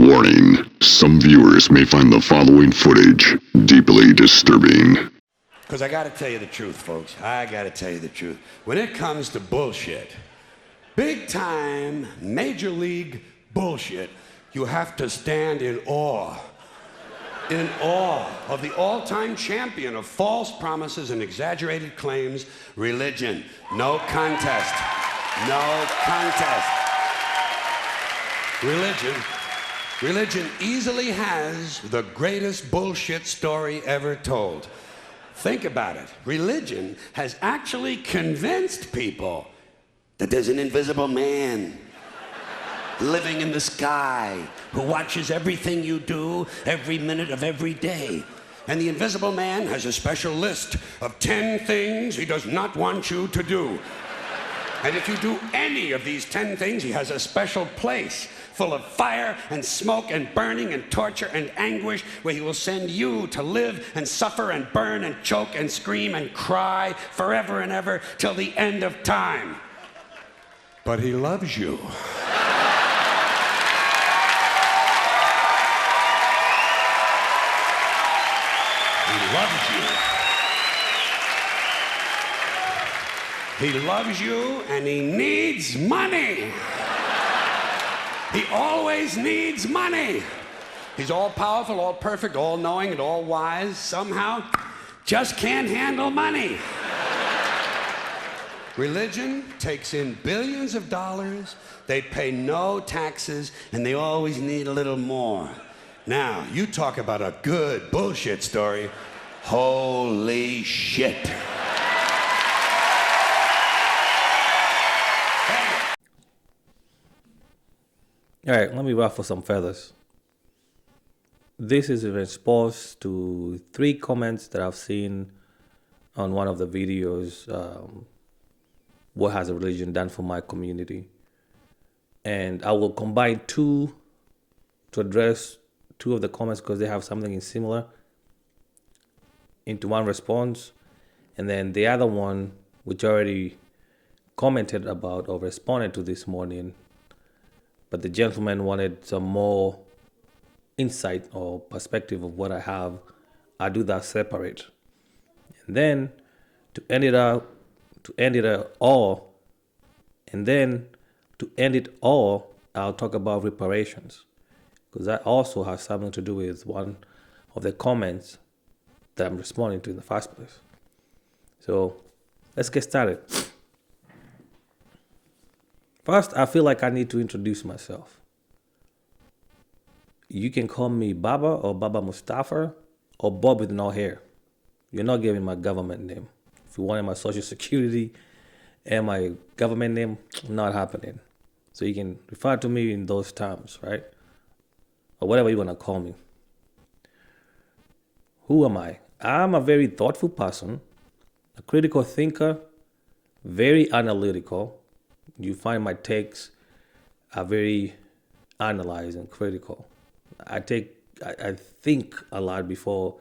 Warning, some viewers may find the following footage deeply disturbing. Because I got to tell you the truth, folks. I got to tell you the truth. When it comes to bullshit, big time, major league bullshit, you have to stand in awe. In awe of the all-time champion of false promises and exaggerated claims, religion. No contest. No contest. Religion easily has the greatest bullshit story ever told. Think about it. Religion has actually convinced people that there's an invisible man living in the sky who watches everything you do every minute of every day. And the invisible man has a special list of 10 things he does not want you to do. And if you do any of these 10 things, he has a special place full of fire and smoke and burning and torture and anguish where he will send you to live and suffer and burn and choke and scream and cry forever and ever till the end of time. But he loves you. He loves you. He loves you and he needs money. He always needs money. He's all powerful, all perfect, all knowing, and all wise. Somehow, just can't handle money. Religion takes in billions of dollars, they pay no taxes, and they always need a little more. Now, you talk about a good bullshit story. Holy shit. All right, let me ruffle some feathers. This is in response to 3 comments that I've seen on one of the videos, what has a religion done for my community? And I will combine 2 to address 2 of the comments because they have something in similar into one response. And then the other one, which I already commented about or responded to this morning, but the gentleman wanted some more insight or perspective of what I have. I do that separate. And then to end it all, I'll talk about reparations, because that also has something to do with one of the comments that I'm responding to in the first place. So let's get started. First, I feel like I need to introduce myself. You can call me Baba or Baba Mustafa or Bob with no hair. You're not giving my government name. If you wanted my social security and my government name, not happening. So you can refer to me in those terms, right? Or whatever you want to call me. Who am I? I'm a very thoughtful person, a critical thinker, very analytical. You find my takes are very analyzed and critical. I think a lot before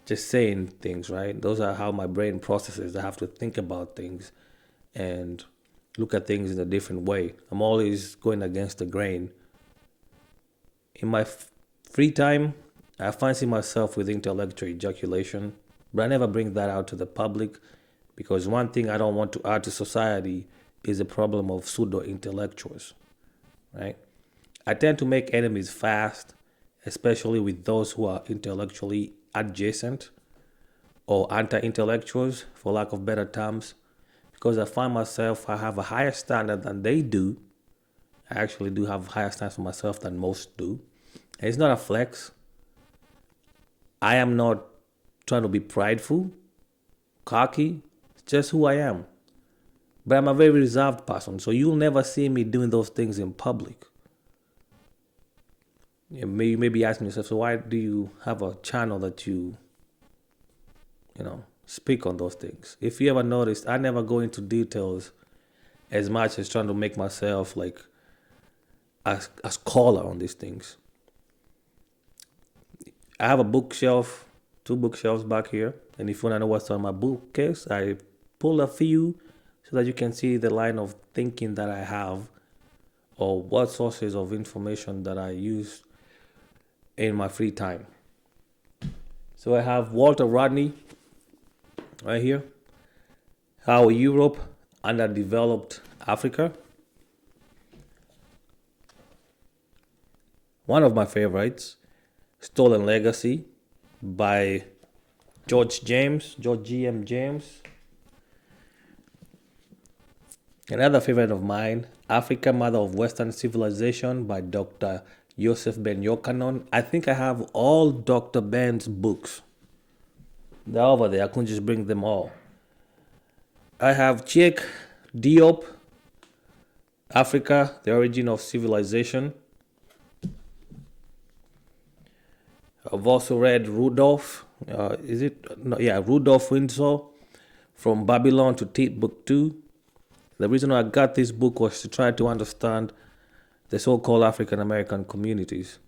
just saying things, right? Those are how my brain processes. I have to think about things and look at things in a different way. I'm always going against the grain. In my free time, I fancy myself with intellectual ejaculation, but I never bring that out to the public because one thing I don't want to add to society is the problem of pseudo-intellectuals, right? I tend to make enemies fast, especially with those who are intellectually adjacent or anti-intellectuals, for lack of better terms, because I find myself, I have a higher standard than they do. I actually do have a higher standard for myself than most do. And it's not a flex. I am not trying to be prideful, cocky. It's just who I am. But I'm a very reserved person, so you'll never see me doing those things in public. You may be asking yourself, so why do you have a channel that you speak on those things? If you ever noticed, I never go into details as much as trying to make myself like a scholar on these things. I have a bookshelf, 2 bookshelves back here, and if you want to know what's on my bookcase, I pull a few so that you can see the line of thinking that I have or what sources of information that I use in my free time. So I have Walter Rodney right here. How Europe underdeveloped Africa. One of my favorites, Stolen Legacy by George G.M. James. Another favorite of mine, Africa, Mother of Western Civilization by Dr. Joseph Ben Yochanan. I think I have all Dr. Ben's books. They're over there. I couldn't just bring them all. I have Cheikh Diop, Africa, the Origin of Civilization. I've also read Rudolph. Rudolph Windsor, From Babylon to Timbuktu. The reason I got this book was to try to understand the so-called African American communities.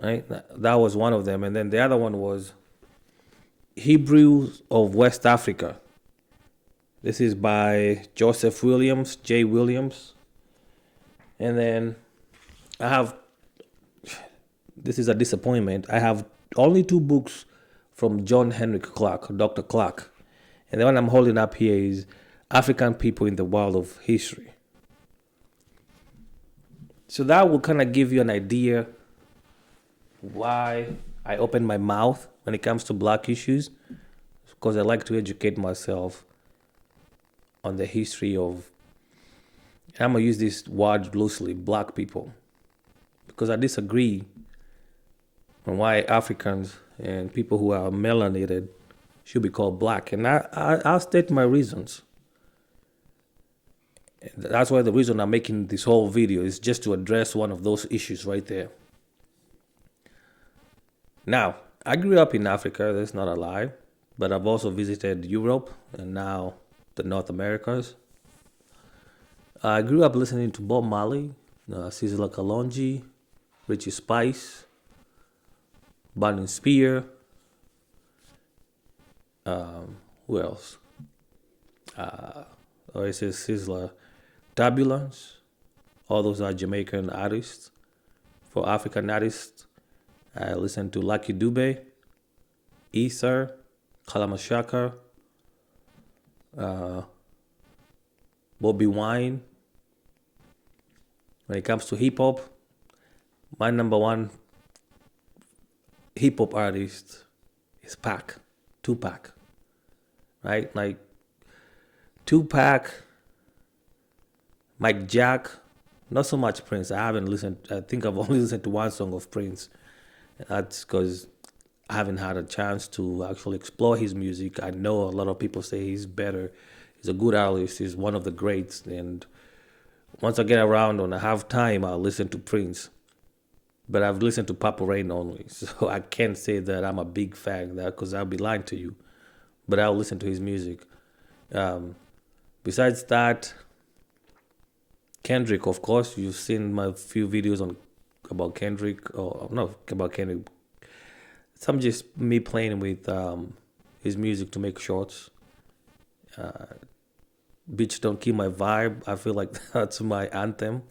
Right? That was one of them. And then the other one was Hebrews of West Africa. This is by Joseph Williams, J. Williams. And then this is a disappointment. I have only 2 books from John Henrik Clarke, Dr. Clarke. And the one I'm holding up here is African People in the World of History. So that will kind of give you an idea why I open my mouth when it comes to black issues, because I like to educate myself on the history of, I'm going to use this word loosely, black people, because I disagree on why Africans and people who are melanated should be called black. And I'll state my reasons. That's why the reason I'm making this whole video is just to address one of those issues right there. Now, I grew up in Africa, that's not a lie, but I've also visited Europe and now the North Americas. I grew up listening to Bob Marley, Sizzla Kalonji, Richie Spice, Burning Spear. Who else? It says Sizzla, Turbulence. All those are Jamaican artists. For African artists, I listen to Lucky Dube, Ether, Kalamashaka, Bobby Wine. When it comes to hip hop, my number one hip hop artist is Tupac. Right? Like Tupac, Mike Jack, not so much Prince. I think I've only listened to one song of Prince. That's because I haven't had a chance to actually explore his music. I know a lot of people say he's better. He's a good artist. He's one of the greats. And once I get around and I have time, I'll listen to Prince. But I've listened to Purple Rain only. So I can't say that I'm a big fan of that because I'll be lying to you. But I'll listen to his music. Besides that, Kendrick, of course. You've seen my few videos about Kendrick. Or not about Kendrick. Some just me playing with his music to make shorts. Bitch Don't Kill My Vibe. I feel like that's my anthem.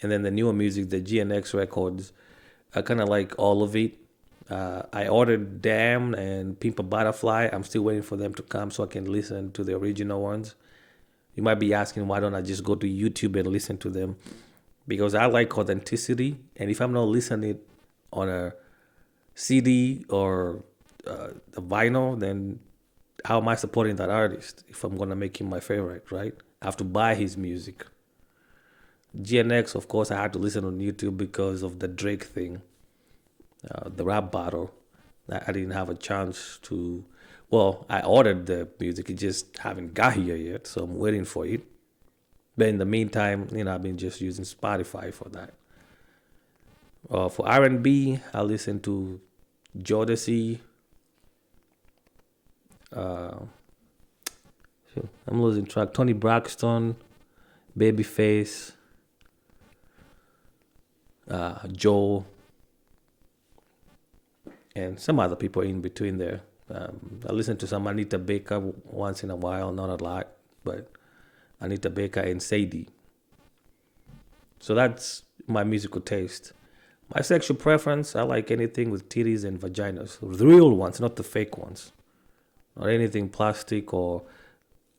And then the newer music, the GNX records, I kind of like all of it. I ordered Damn and Pimp a Butterfly. I'm still waiting for them to come so I can listen to the original ones. You might be asking, why don't I just go to YouTube and listen to them? Because I like authenticity. And if I'm not listening on a CD or the vinyl, then how am I supporting that artist if I'm going to make him my favorite, right? I have to buy his music. GNX, of course, I had to listen on YouTube because of the Drake thing, the rap battle. I didn't have a chance to, I ordered the music, it just haven't got here yet, so I'm waiting for it. But in the meantime, I've been just using Spotify for that. For R&B, I listen to Jodeci. I'm losing track. Tony Braxton, Babyface, Joe, and some other people in between there. I listen to some Anita Baker once in a while, not a lot, but Anita Baker and Sadie. So that's my musical taste. My sexual preference, I like anything with titties and vaginas. The real ones, not the fake ones. Not anything plastic or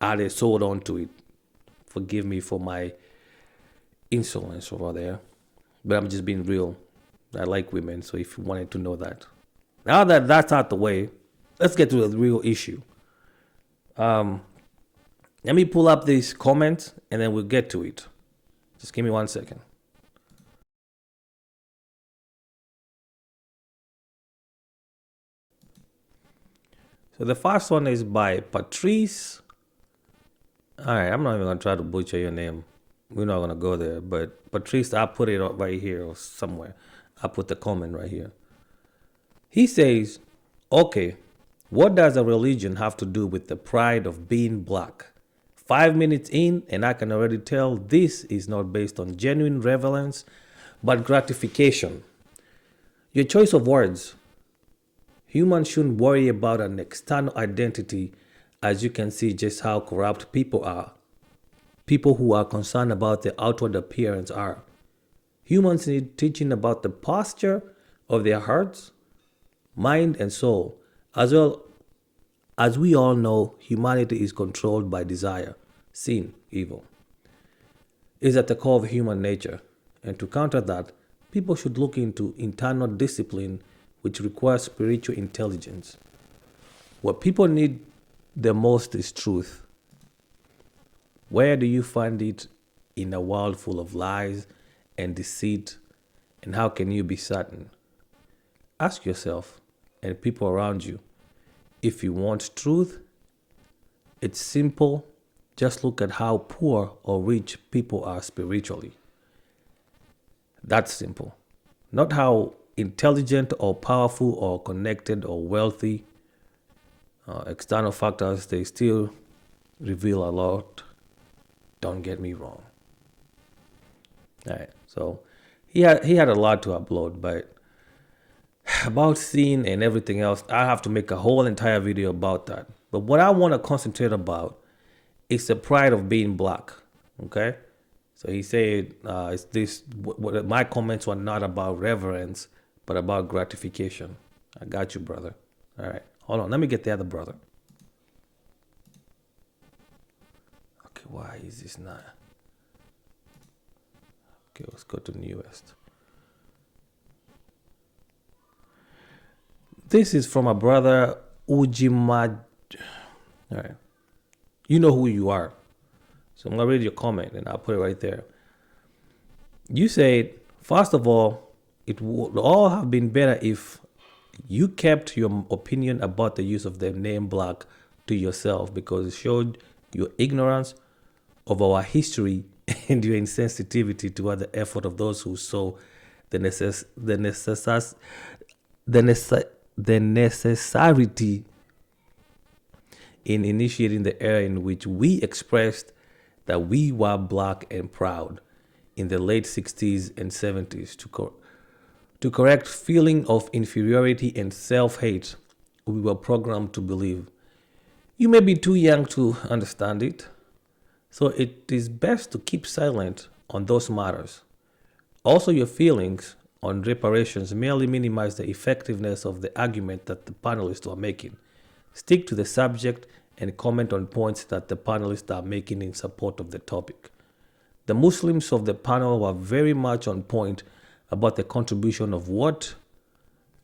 added sewed onto it. Forgive me for my insolence over there. But I'm just being real. I like women, so if you wanted to know that. Now that that's out the way, let's get to the real issue. Let me pull up this comment and then we'll get to it. Just give me 1 second. So the first one is by Patrice. All right, I'm not even going to try to butcher your name. We're not going to go there. But Patrice, I'll put it up right here or somewhere. I'll put the comment right here. He says, okay, what does a religion have to do with the pride of being black? 5 minutes in, and I can already tell this is not based on genuine reverence, but gratification. Your choice of words. Humans shouldn't worry about an external identity, as you can see just how corrupt people are. People who are concerned about their outward appearance are. Humans need teaching about the posture of their hearts, mind, and soul. As well as we all know, humanity is controlled by desire, sin, evil. It is at the core of human nature. And to counter that, people should look into internal discipline, which requires spiritual intelligence. What people need the most is truth. Where do you find it in a world full of lies and deceit? And how can you be certain? Ask yourself and people around you, if you want truth, it's simple. Just look at how poor or rich people are spiritually. That's simple. Not how intelligent or powerful or connected or wealthy. External factors, they still reveal a lot. Don't get me wrong. All right, so he had a lot to upload, but about sin and everything else, I have to make a whole entire video about that. But what I want to concentrate about is the pride of being black. Okay, so he said, "It's this. My comments were not about reverence, but about gratification." I got you, brother. All right, hold on. Let me get the other brother. Okay, why is this not? Okay, let's go to newest. This is from a brother Ujima. All right, you know who you are. So I'm gonna read your comment and I'll put it right there. You said, first of all, it would all have been better if you kept your opinion about the use of the name black to yourself, because it showed your ignorance of our history and your insensitivity toward the effort of those who saw the necessity in initiating the era in which we expressed that we were black and proud in the late 60s and 70s to correct feeling of inferiority and self-hate we were programmed to believe. You may be too young to understand it, so it is best to keep silent on those matters. Also, your feelings on reparations merely minimize the effectiveness of the argument that the panelists are making. Stick to the subject and comment on points that the panelists are making in support of the topic. The Muslims of the panel were very much on point about the contribution of what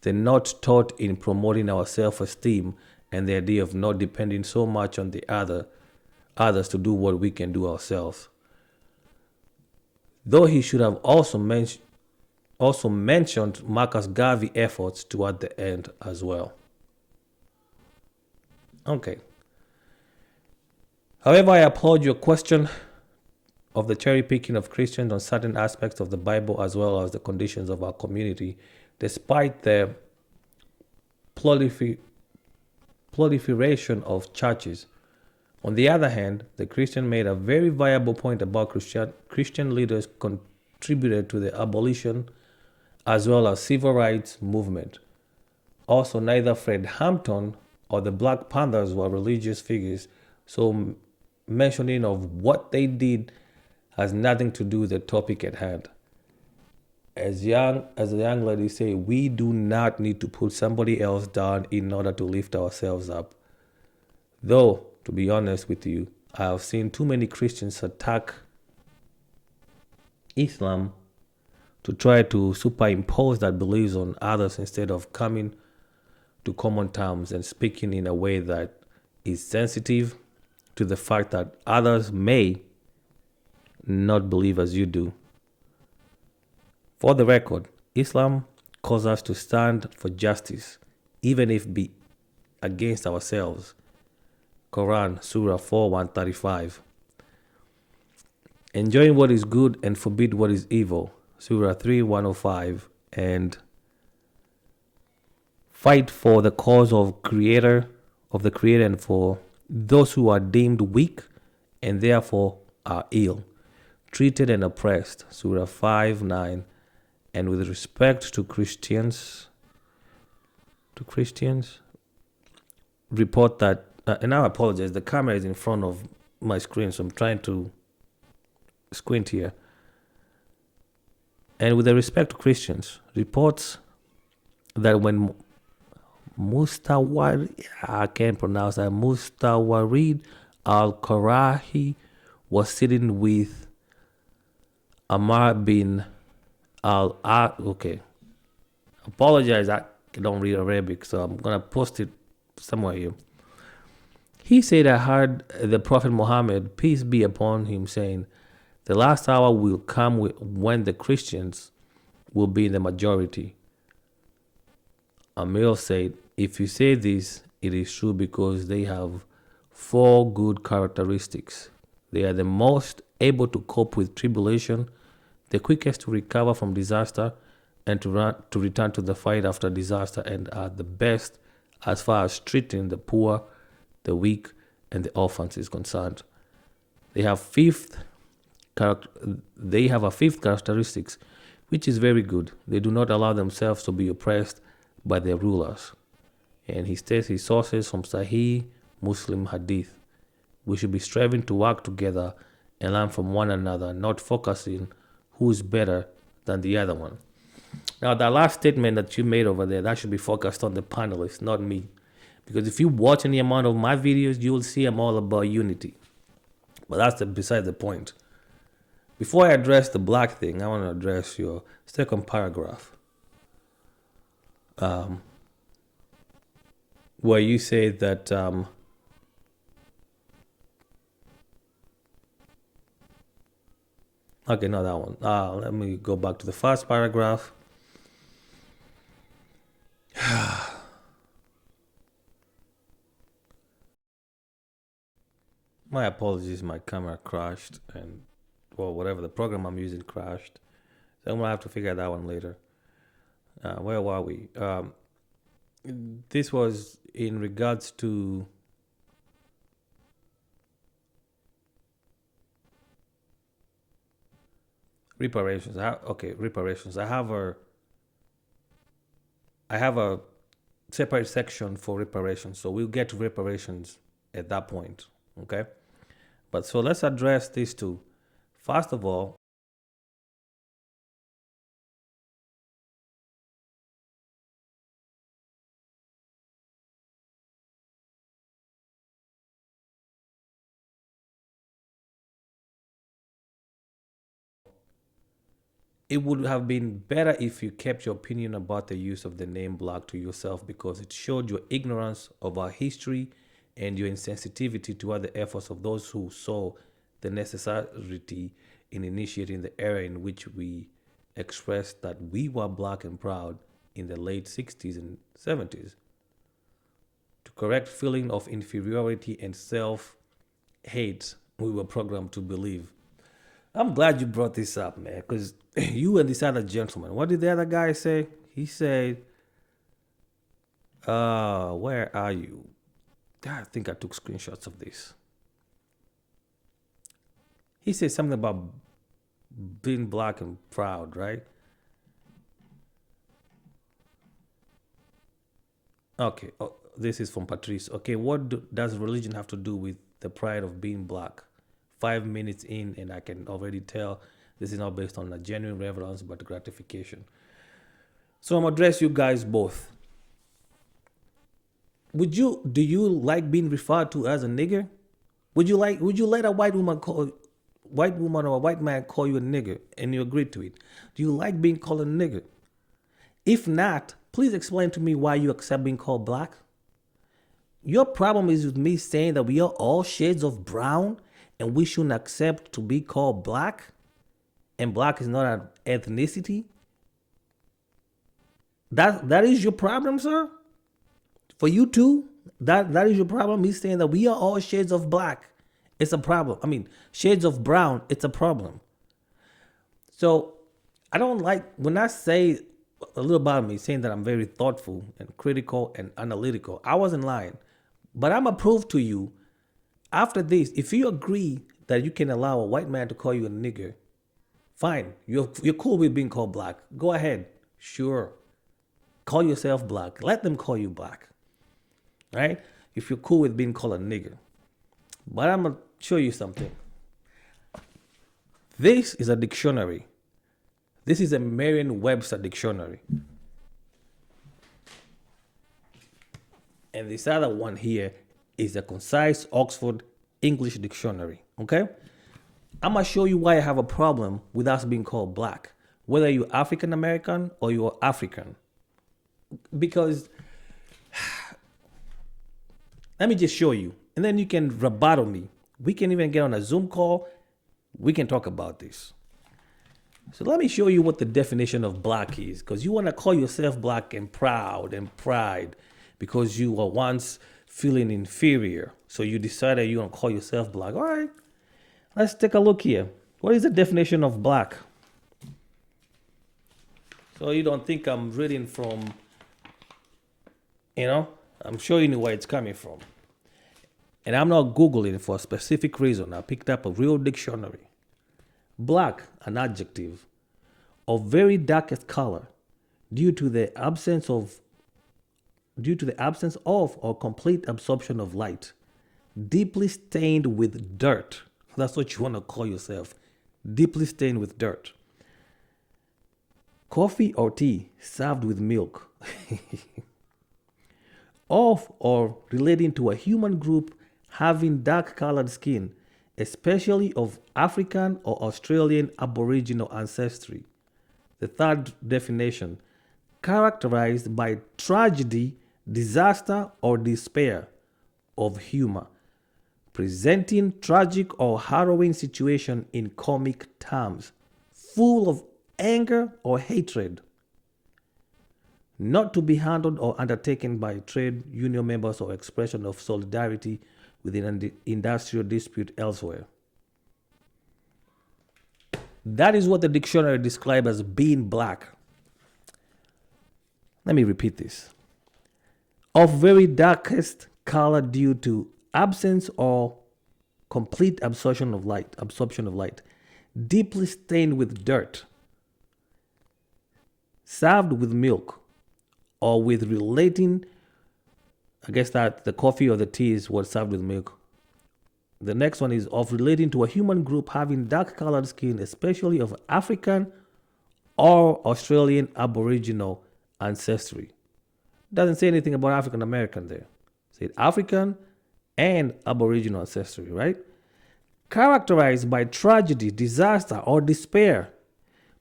they're not taught in promoting our self-esteem and the idea of not depending so much on the others to do what we can do ourselves. Though he should have also mentioned Marcus Garvey efforts toward the end as well. Okay. However, I applaud your question of the cherry picking of Christians on certain aspects of the Bible as well as the conditions of our community, despite the proliferation of churches. On the other hand, the Christian made a very viable point about Christian leaders contributed to the abolition as well as civil rights movement. Also, neither Fred Hampton or the Black Panthers were religious figures, so mentioning of what they did has nothing to do with the topic at hand. as the young lady say, we do not need to put somebody else down in order to lift ourselves up. Though, to be honest with you, I have seen too many Christians attack Islam to try to superimpose that beliefs on others instead of coming to common terms and speaking in a way that is sensitive to the fact that others may not believe as you do. For the record, Islam calls us to stand for justice, even if be against ourselves. Quran, Surah 4, 135. Enjoin what is good and forbid what is evil. Surah 3, 105. And fight for the cause of the Creator and for those who are deemed weak and therefore are ill, treated and oppressed. Surah 5, 9. And with respect to Christians, report that, and I apologize, the camera is in front of my screen, so I'm trying to squint here. And with respect to Christians, reports that when Mustawarid al-Qarahi was sitting with Amr bin okay. Apologize, I don't read Arabic, so I'm gonna post it somewhere here. He said, I heard the Prophet Muhammad, peace be upon him, saying, the last hour will come when the Christians will be in the majority. Amir said, if you say this, it is true because they have 4 good characteristics. They are the most able to cope with tribulation, the quickest to recover from disaster, and to return to the fight after disaster, and are the best as far as treating the poor, the weak, and the orphans is concerned. They have a fifth characteristics, which is very good. They do not allow themselves to be oppressed by their rulers. And he states his sources from Sahih Muslim Hadith. We should be striving to work together and learn from one another, not focusing who is better than the other one. Now, that last statement that you made over there, that should be focused on the panelists, not me. Because if you watch any amount of my videos, you will see I'm all about unity. But that's beside the point. Before I address the black thing, I want to address your second paragraph. Where you say that okay, not that one. Let me go back to the first paragraph. My apologies, my camera crashed, and whatever the program I'm using crashed. So I'm gonna have to figure that one later. Where were we? This was in regards to reparations. Reparations. I have a separate section for reparations, so we'll get to reparations at that point. Okay, but so let's address these two. First of all, it would have been better if you kept your opinion about the use of the name black to yourself, because it showed your ignorance of our history and your insensitivity toward the efforts of those who saw the necessity in initiating the era in which we expressed that we were black and proud in the late 60s and 70s. To correct feeling of inferiority and self-hate we were programmed to believe. I'm glad you brought this up, man, because you and this other gentleman, what did the other guy say? He said, where are you? God, I think I took screenshots of this. He said something about being black and proud, right? Okay, this is from Patrice. Okay, what does religion have to do with the pride of being black? 5 minutes in, and I can already tell This is not based on a genuine reverence, but gratification. So I'm gonna address you guys both. Do you like being referred to as a nigger? Would you let a white woman or a white man call you a nigger and you agree to it? Do you like being called a nigger? If not, please explain to me why you accept being called black. Your problem is with me saying that we are all shades of brown and we shouldn't accept to be called black, and black is not an ethnicity. That is your problem, sir? For you too? That is your problem? Me saying that we are all shades of black. It's a problem. I mean, shades of brown, it's a problem. So I don't like when I say a little about me, saying that I'm very thoughtful and critical and analytical. I wasn't lying. But I'm going to prove to you after this, if you agree that you can allow a white man to call you a nigger, fine. You're cool with being called black. Go ahead. Sure. Call yourself black. Let them call you black. Right? If you're cool with being called a nigger. But I'm going to show you something. This is a dictionary. This is a Merriam-Webster dictionary. And this other one here is a concise Oxford English dictionary. Okay? I'm going to show you why I have a problem with us being called black, whether you're African American or you're African. Because, let me just show you, and then you can rebuttal me. We can even get on a Zoom call. We can talk about this. So let me show you what the definition of black is, because you want to call yourself black and proud and pride because you were once feeling inferior. So you decided you're going to call yourself black. All right, let's take a look here. What is the definition of black? So you don't think I'm reading from, I'm showing you where it's coming from. And I'm not Googling for a specific reason. I picked up a real dictionary. Black, an adjective of very darkest color due to the absence of or complete absorption of light, deeply stained with dirt. That's what you want to call yourself. Deeply stained with dirt. Coffee or tea served with milk. Of or relating to a human group having dark colored skin, especially of African or Australian Aboriginal ancestry. The third definition, characterized by tragedy, disaster, or despair, of humor, presenting tragic or harrowing situation in comic terms, full of anger or hatred, not to be handled or undertaken by trade union members or expression of solidarity within an industrial dispute elsewhere. That is what the dictionary describes as being black. Let me repeat this. Of very darkest color due to absence or complete absorption of light, deeply stained with dirt, served with milk, or with relating, I guess that the coffee or the tea is what's served with milk. The next one is of relating to a human group having dark colored skin, especially of African or Australian Aboriginal ancestry. Doesn't say anything about African American there. It said African and Aboriginal ancestry, right? Characterized by tragedy, disaster, or despair,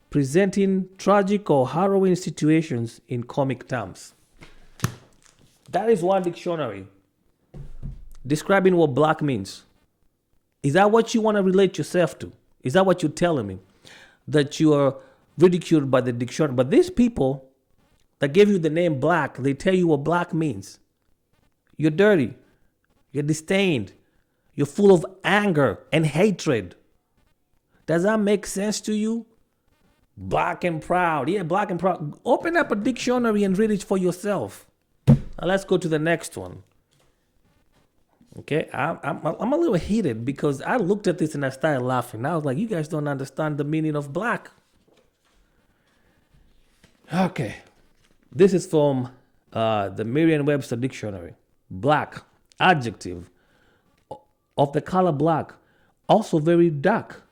presenting tragic or harrowing situations in comic terms. That is one dictionary describing what black means. Is that what you want to relate yourself to? Is that what you're telling me? That you are ridiculed by the dictionary? But these people that gave you the name black, they tell you what black means. You're dirty. You're disdained. You're full of anger and hatred. Does that make sense to you? Black and proud. Yeah, black and proud. Open up a dictionary and read it for yourself. Now let's go to the next one. Okay, I'm a little heated because I looked at this and I started laughing. I was like, you guys don't understand the meaning of black. Okay, this is from the Merriam-Webster dictionary. Black, adjective of the color black, also very dark,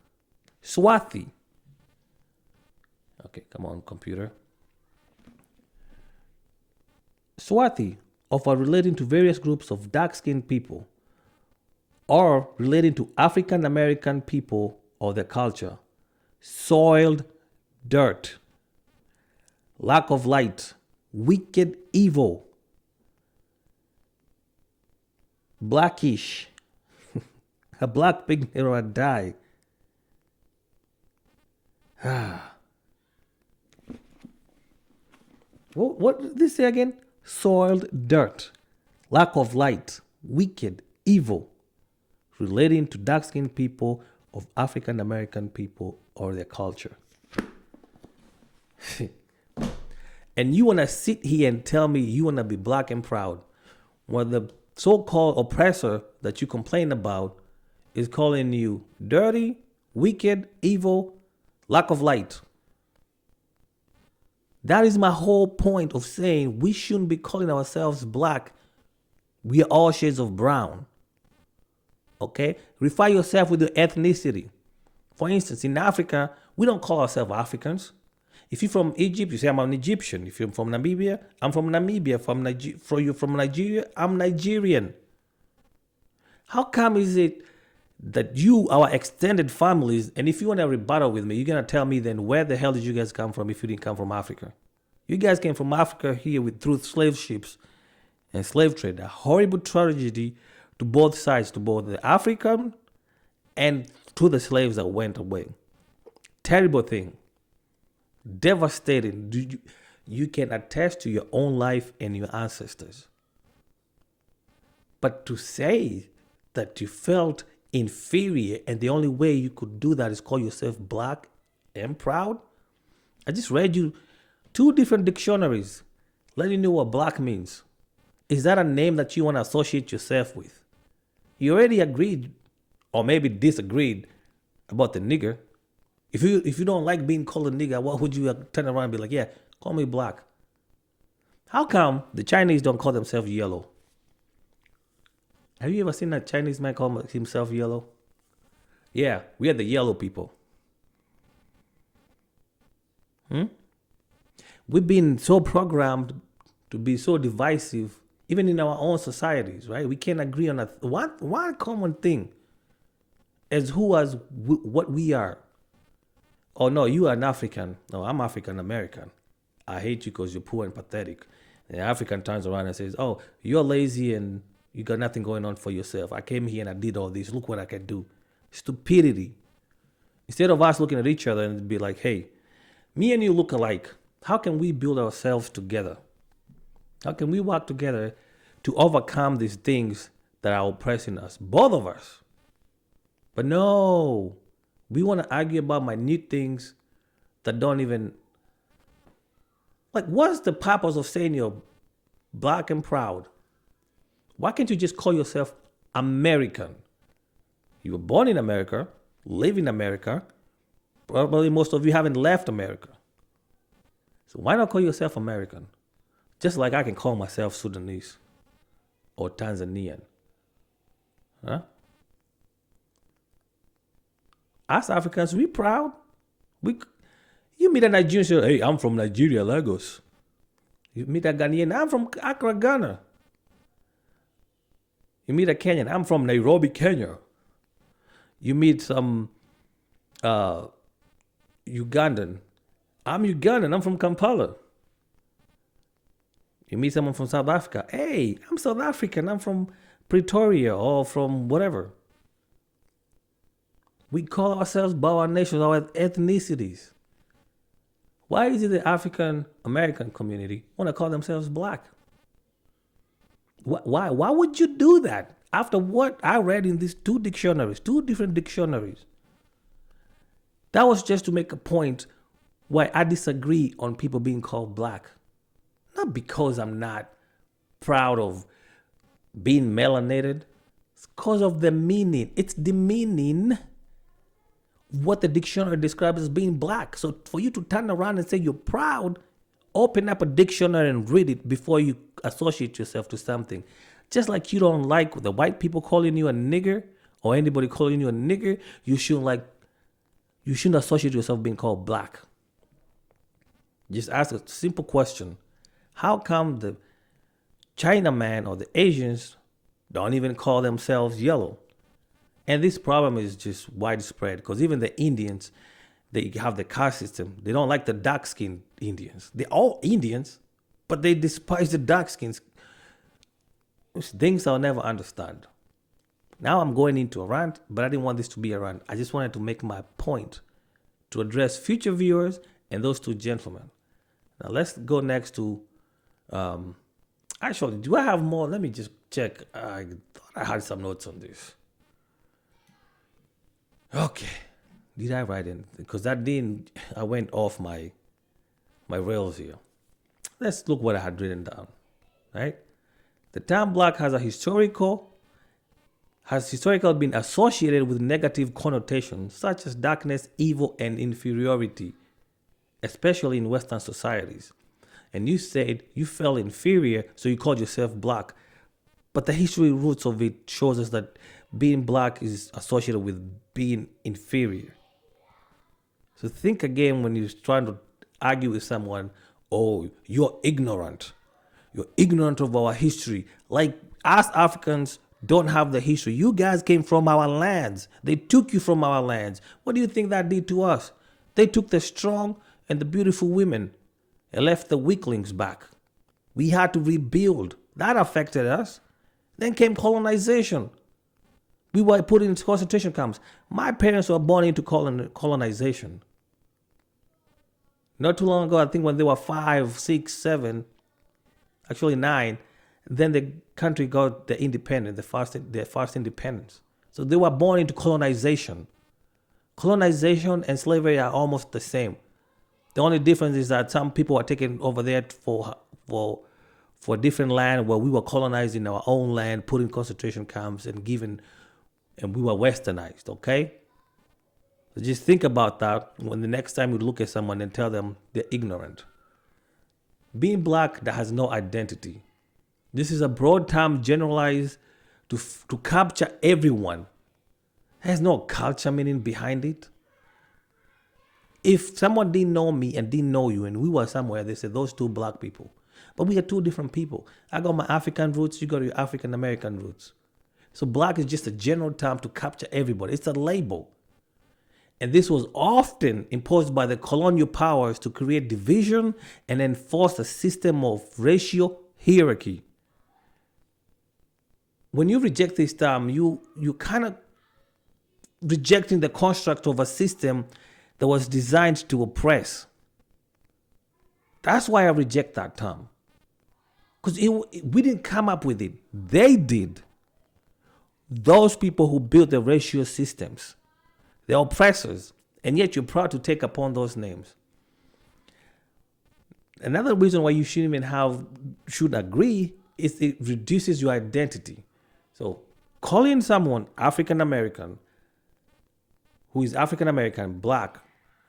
swarthy, Okay, come on, computer. Swathi, of or relating to various groups of dark-skinned people, or relating to African American people or their culture. Soiled dirt, lack of light, wicked evil, blackish, a black pig never die. What did this say again? Soiled dirt, lack of light, wicked, evil, relating to dark-skinned people of African American people or their culture. And you want to sit here and tell me you want to be black and proud when the so-called oppressor that you complain about is calling you dirty, wicked, evil, lack of light. That is my whole point of saying we shouldn't be calling ourselves black. We are all shades of brown. Okay? Refer yourself with your ethnicity. For instance, in Africa, we don't call ourselves Africans. If you're from Egypt, you say, I'm an Egyptian. If you're from Namibia, I'm from Namibia. You're from Nigeria, I'm Nigerian. How come is it that you, our extended families, and if you want to rebuttal with me, you're going to tell me then where the hell did you guys come from if you didn't come from Africa? You guys came from Africa here through slave ships and slave trade. A horrible tragedy to both sides, to both the African and to the slaves that went away. Terrible thing. Devastating. You can attest to your own life and your ancestors. But to say that you felt inferior and the only way you could do that is call yourself black and proud? I just read you 2 different dictionaries. Let you know what black means. Is that a name that you want to associate yourself with? You already agreed, or maybe disagreed, about the nigger. If you don't like being called a nigger, what would you turn around and be like, yeah, call me black? How come the Chinese don't call themselves yellow? Have you ever seen a Chinese man call himself yellow? Yeah, we are the yellow people. We've been so programmed to be so divisive, even in our own societies, right? We can't agree on one common thing as what we are. Oh, no, you are an African. No, I'm African American. I hate you because you're poor and pathetic. And the African turns around and says, oh, you're lazy and you got nothing going on for yourself. I came here and I did all this. Look what I can do. Stupidity. Instead of us looking at each other and be like, hey, me and you look alike. How can we build ourselves together? How can we work together to overcome these things that are oppressing us? Both of us. But no, we want to argue about minute things that don't even... Like, what's the purpose of saying you're black and proud? Why can't you just call yourself American? You were born in America, live in America. Probably most of you haven't left America. So why not call yourself American? Just like I can call myself Sudanese or Tanzanian. Huh? Us Africans, we proud. You meet a Nigerian, say, hey, I'm from Nigeria, Lagos. You meet a Ghanaian, I'm from Accra, Ghana. You meet a Kenyan, I'm from Nairobi, Kenya. You meet some Ugandan, I'm Ugandan, I'm from Kampala. You meet someone from South Africa, hey, I'm South African, I'm from Pretoria or from whatever. We call ourselves by our nations, our ethnicities. Why is it the African American community want to call themselves black? Why? Why would you do that? After what I read in these 2 different dictionaries. That was just to make a point why I disagree on people being called black. Not because I'm not proud of being melanated. It's because of the meaning. It's the meaning what the dictionary describes as being black. So for you to turn around and say you're proud, open up a dictionary and read it before you associate yourself to something. Just like you don't like the white people calling you a nigger or anybody calling you a nigger, you shouldn't associate yourself being called black. Just ask a simple question. How come the Chinaman or the Asians don't even call themselves yellow? And this problem is just widespread because even the Indians, they have the caste system. They don't like the dark-skinned Indians. They're all Indians, but they despise the dark-skins. Things I'll never understand. Now I'm going into a rant, but I didn't want this to be a rant. I just wanted to make my point to address future viewers and those two gentlemen. Now let's go next to, actually, do I have more? Let me just check. I thought I had some notes on this. Okay. Did I write in? Because that didn't, I went off my rails here. Let's look what I had written down, right? The term black has historically been associated with negative connotations such as darkness, evil, and inferiority, especially in Western societies. And you said you felt inferior, so you called yourself black. But the history roots of it shows us that being black is associated with being inferior. So think again when you're trying to argue with someone, oh, you're ignorant. You're ignorant of our history. Like us Africans don't have the history. You guys came from our lands. They took you from our lands. What do you think that did to us? They took the strong and the beautiful women and left the weaklings back. We had to rebuild. That affected us. Then came colonization. We were put in concentration camps. My parents were born into colonization. Not too long ago, I think when they were 5, 6, 7, actually 9, then the country got the independence, the first independence. So they were born into colonization. Colonization and slavery are almost the same. The only difference is that some people are taken over there for a different land, where we were colonized in our own land, put in concentration camps and we were westernized, okay? So just think about that when the next time you look at someone and tell them they're ignorant. Being black that has no identity. This is a broad term generalized to capture everyone. There's no culture meaning behind it. If someone didn't know me and didn't know you and we were somewhere, they said those two black people. But we are two different people. I got my African roots, you got your African American roots. So black is just a general term to capture everybody. It's a label. And this was often imposed by the colonial powers to create division and enforce a system of racial hierarchy. When you reject this term, you kind of rejecting the construct of a system that was designed to oppress. That's why I reject that term. Because we didn't come up with it. They did. Those people who built the racial systems, the oppressors, and yet you're proud to take upon those names. Another reason why you shouldn't even should agree is it reduces your identity. So calling someone African American, who is African American, black,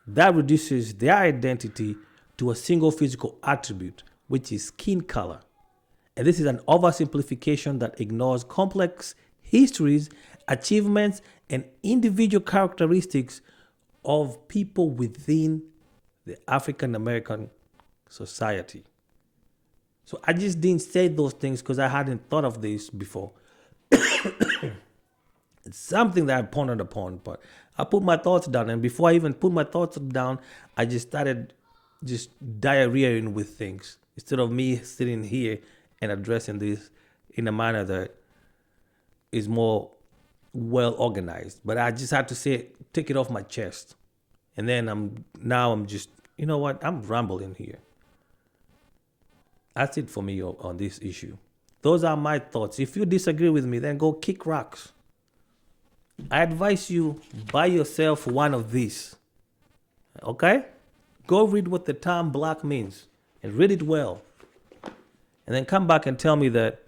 that reduces their identity to a single physical attribute, which is skin color. And this is an oversimplification that ignores complex histories, achievements, and individual characteristics of people within the African American society. So I just didn't say those things because I hadn't thought of this before. It's something that I pondered upon, but I put my thoughts down, and before I even put my thoughts down, I just started just diarrheaing with things instead of me sitting here and addressing this in a manner that is more well organized. But I just had to take it off my chest. And then I'm just, you know what? I'm rambling here. That's it for me on this issue. Those are my thoughts. If you disagree with me, then go kick rocks. I advise you, buy yourself one of these. Okay? Go read what the term black means and read it well. And then come back and tell me that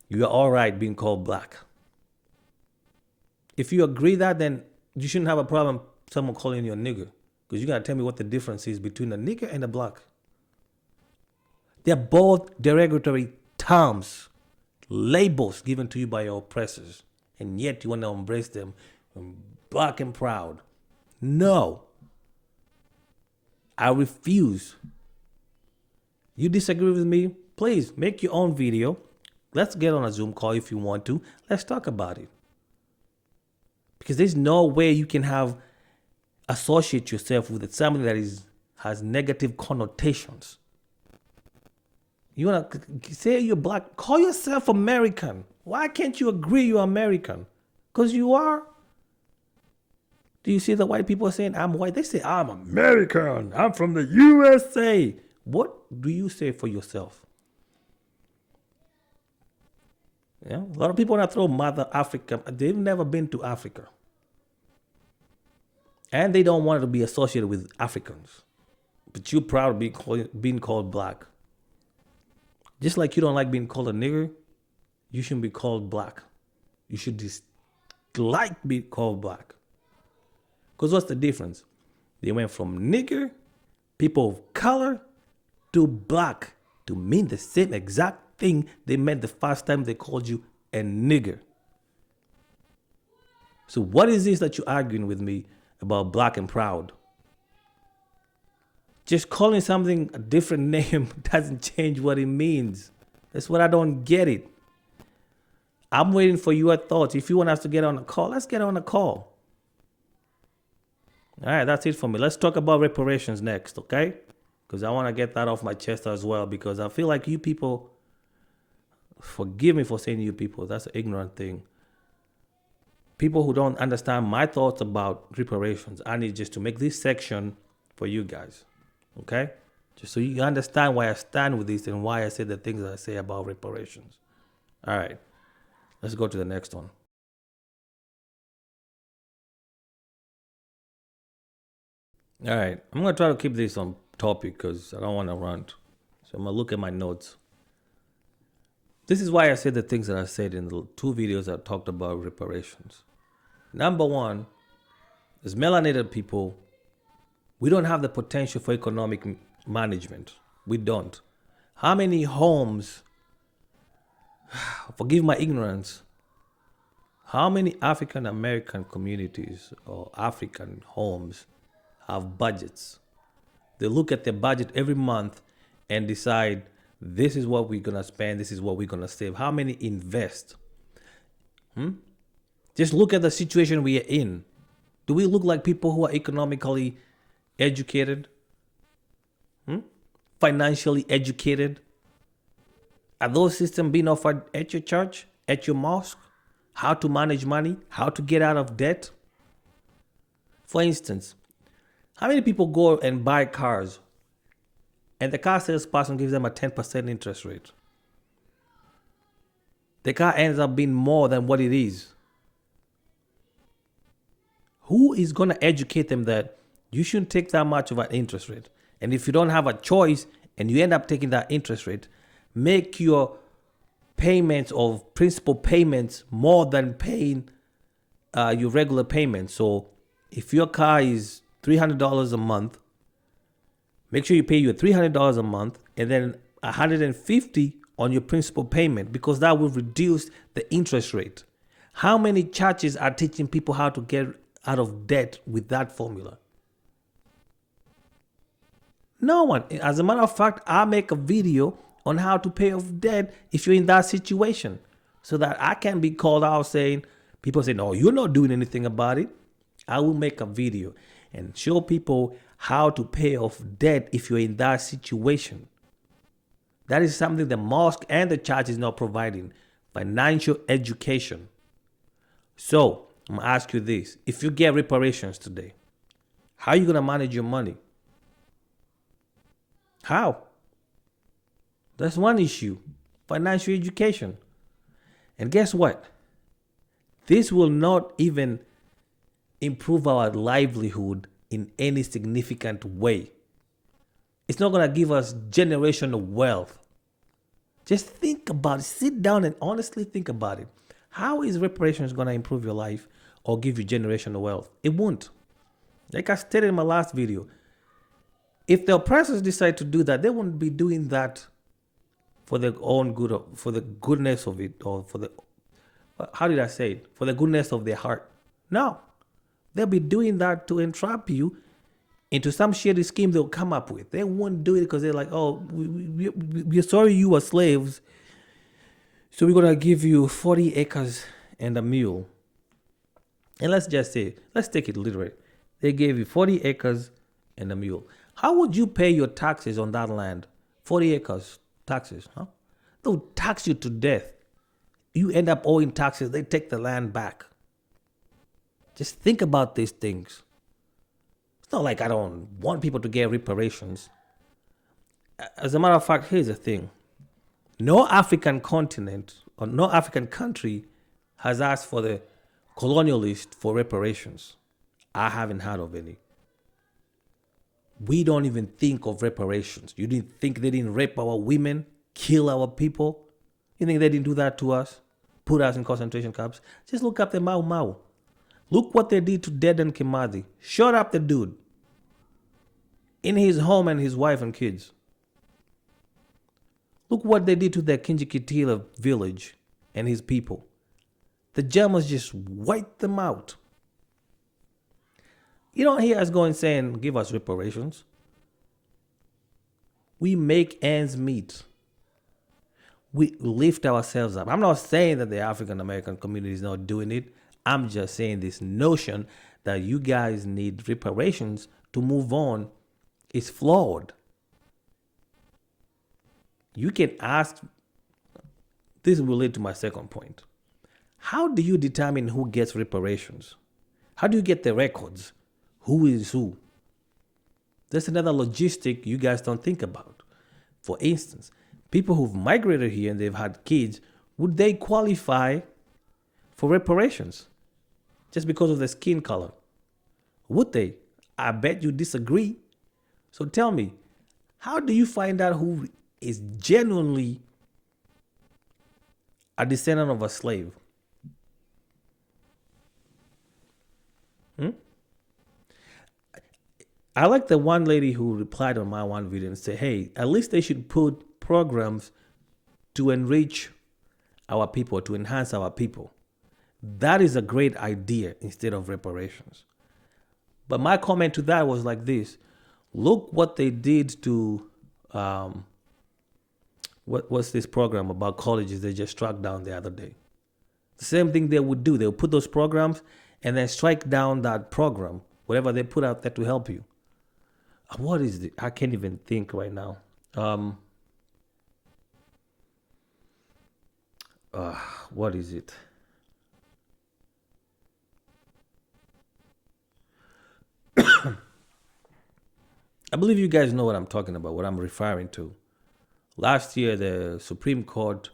you are all right being called black. If you agree that, then you shouldn't have a problem someone calling you a nigger. Because you got to tell me what the difference is between a nigger and a black. They're both derogatory terms, labels given to you by your oppressors. And yet you want to embrace them black and proud. No. I refuse. You disagree with me? Please make your own video. Let's get on a Zoom call if you want to. Let's talk about it. Because there's no way you can associate yourself with something that has negative connotations. You want to say you're black, call yourself American. Why can't you agree you're American? Because you are. Do you see the white people saying, I'm white? They say, I'm American. I'm from the USA. What do you say for yourself? Yeah, a lot of people want to throw Mother Africa. They've never been to Africa. And they don't want to be associated with Africans. But you're proud of being called black. Just like you don't like being called a nigger, you shouldn't be called black. You should dislike being called black. Because what's the difference? They went from nigger, people of color, to black to mean the same exact thing they meant the first time they called you a nigger. So what is this that you're arguing with me about black and proud? Just calling something a different name doesn't change what it means. That's what I don't get it. I'm waiting for your thoughts. If you want us to get on a call, let's get on a call. All right, that's it for me. Let's talk about reparations next, okay? Because I want to get that off my chest as well, because I feel like you people, forgive me for saying you people, that's an ignorant thing. People who don't understand my thoughts about reparations, I need just to make this section for you guys. Okay? Just so you understand why I stand with this and why I say the things that I say about reparations. All right. Let's go to the next one. All right. I'm going to try to keep this on topic because I don't want to rant. So I'm going to look at my notes. This is why I said the things that I said in the 2 videos I talked about reparations. Number 1, as melanated people, we don't have the potential for economic management. We don't. How many homes, forgive my ignorance, how many African American communities or African homes have budgets? They look at their budget every month and decide, this is what we're going to spend, this is what we're going to save. How many invest? Just look at the situation we are in. Do we look like people who are economically educated? Financially educated? Are those systems being offered at your church, at your mosque? How to manage money? How to get out of debt? For instance, how many people go and buy cars and the car salesperson gives them a 10% interest rate? The car ends up being more than what it is. Who is going to educate them that you shouldn't take that much of an interest rate? And if you don't have a choice and you end up taking that interest rate, make your payments of principal payments more than paying your regular payments. So if your car is $300 a month, make sure you pay your $300 a month and then $150 on your principal payment, because that will reduce the interest rate. How many churches are teaching people how to get out of debt with that formula? No one. As a matter of fact, I make a video on how to pay off debt if you're in that situation, so that I can be called out saying, people say, no, you're not doing anything about it. I will make a video and show people how to pay off debt if you're in that situation. That is something the mosque and the church is not providing, financial education. So I'm going to ask you this. If you get reparations today, how are you going to manage your money? How? That's one issue. Financial education. And guess what? This will not even improve our livelihood in any significant way. It's not going to give us generational wealth. Just think about it. Sit down and honestly think about it. How is reparations going to improve your life or give you generational wealth? It won't. Like I stated in my last video, if the oppressors decide to do that, they won't be doing that for their own good, or for the goodness of it, or for the, how did I say it? For the goodness of their heart. No. They'll be doing that to entrap you into some shady scheme they'll come up with. They won't do it because they're like, oh, we're sorry you were slaves, so we're going to give you 40 acres and a mule. And let's just say, let's take it literally. They gave you 40 acres and a mule. How would you pay your taxes on that land? 40 acres, taxes, huh? They'll tax you to death. You end up owing taxes, they take the land back. Just think about these things. It's not like I don't want people to get reparations. As a matter of fact, here's the thing. No African continent or no African country has asked for the colonialist for reparations. I haven't heard of any. We don't even think of reparations. You didn't think they didn't rape our women, kill our people? You think they didn't do that to us? Put us in concentration camps? Just look up the Mau Mau. Look what they did to Dedan Kimathi. Shut up the dude. In his home and his wife and kids. Look what they did to the Kinjikitila village and his people. The Germans just wiped them out. You don't hear us going saying, give us reparations. We make ends meet. We lift ourselves up. I'm not saying that the African American community is not doing it. I'm just saying this notion that you guys need reparations to move on is flawed. You can ask, this will lead to my second point. How do you determine who gets reparations? How do you get the records? Who is who? There's another logistic you guys don't think about. For instance, people who've migrated here and they've had kids, would they qualify for reparations just because of their skin color? Would they? I bet you disagree. So tell me, how do you find out who is genuinely a descendant of a slave? I like the one lady who replied on my one video and said, hey, at least they should put programs to enrich our people, to enhance our people. That is a great idea instead of reparations. But my comment to that was like this. Look what they did to, what's this program about colleges they just struck down the other day. The same thing they would do. They would put those programs and then strike down that program, whatever they put out there to help you. What is it? I can't even think right now. What is it? I believe you guys know what I'm talking about, what I'm referring to. Last year, the Supreme Court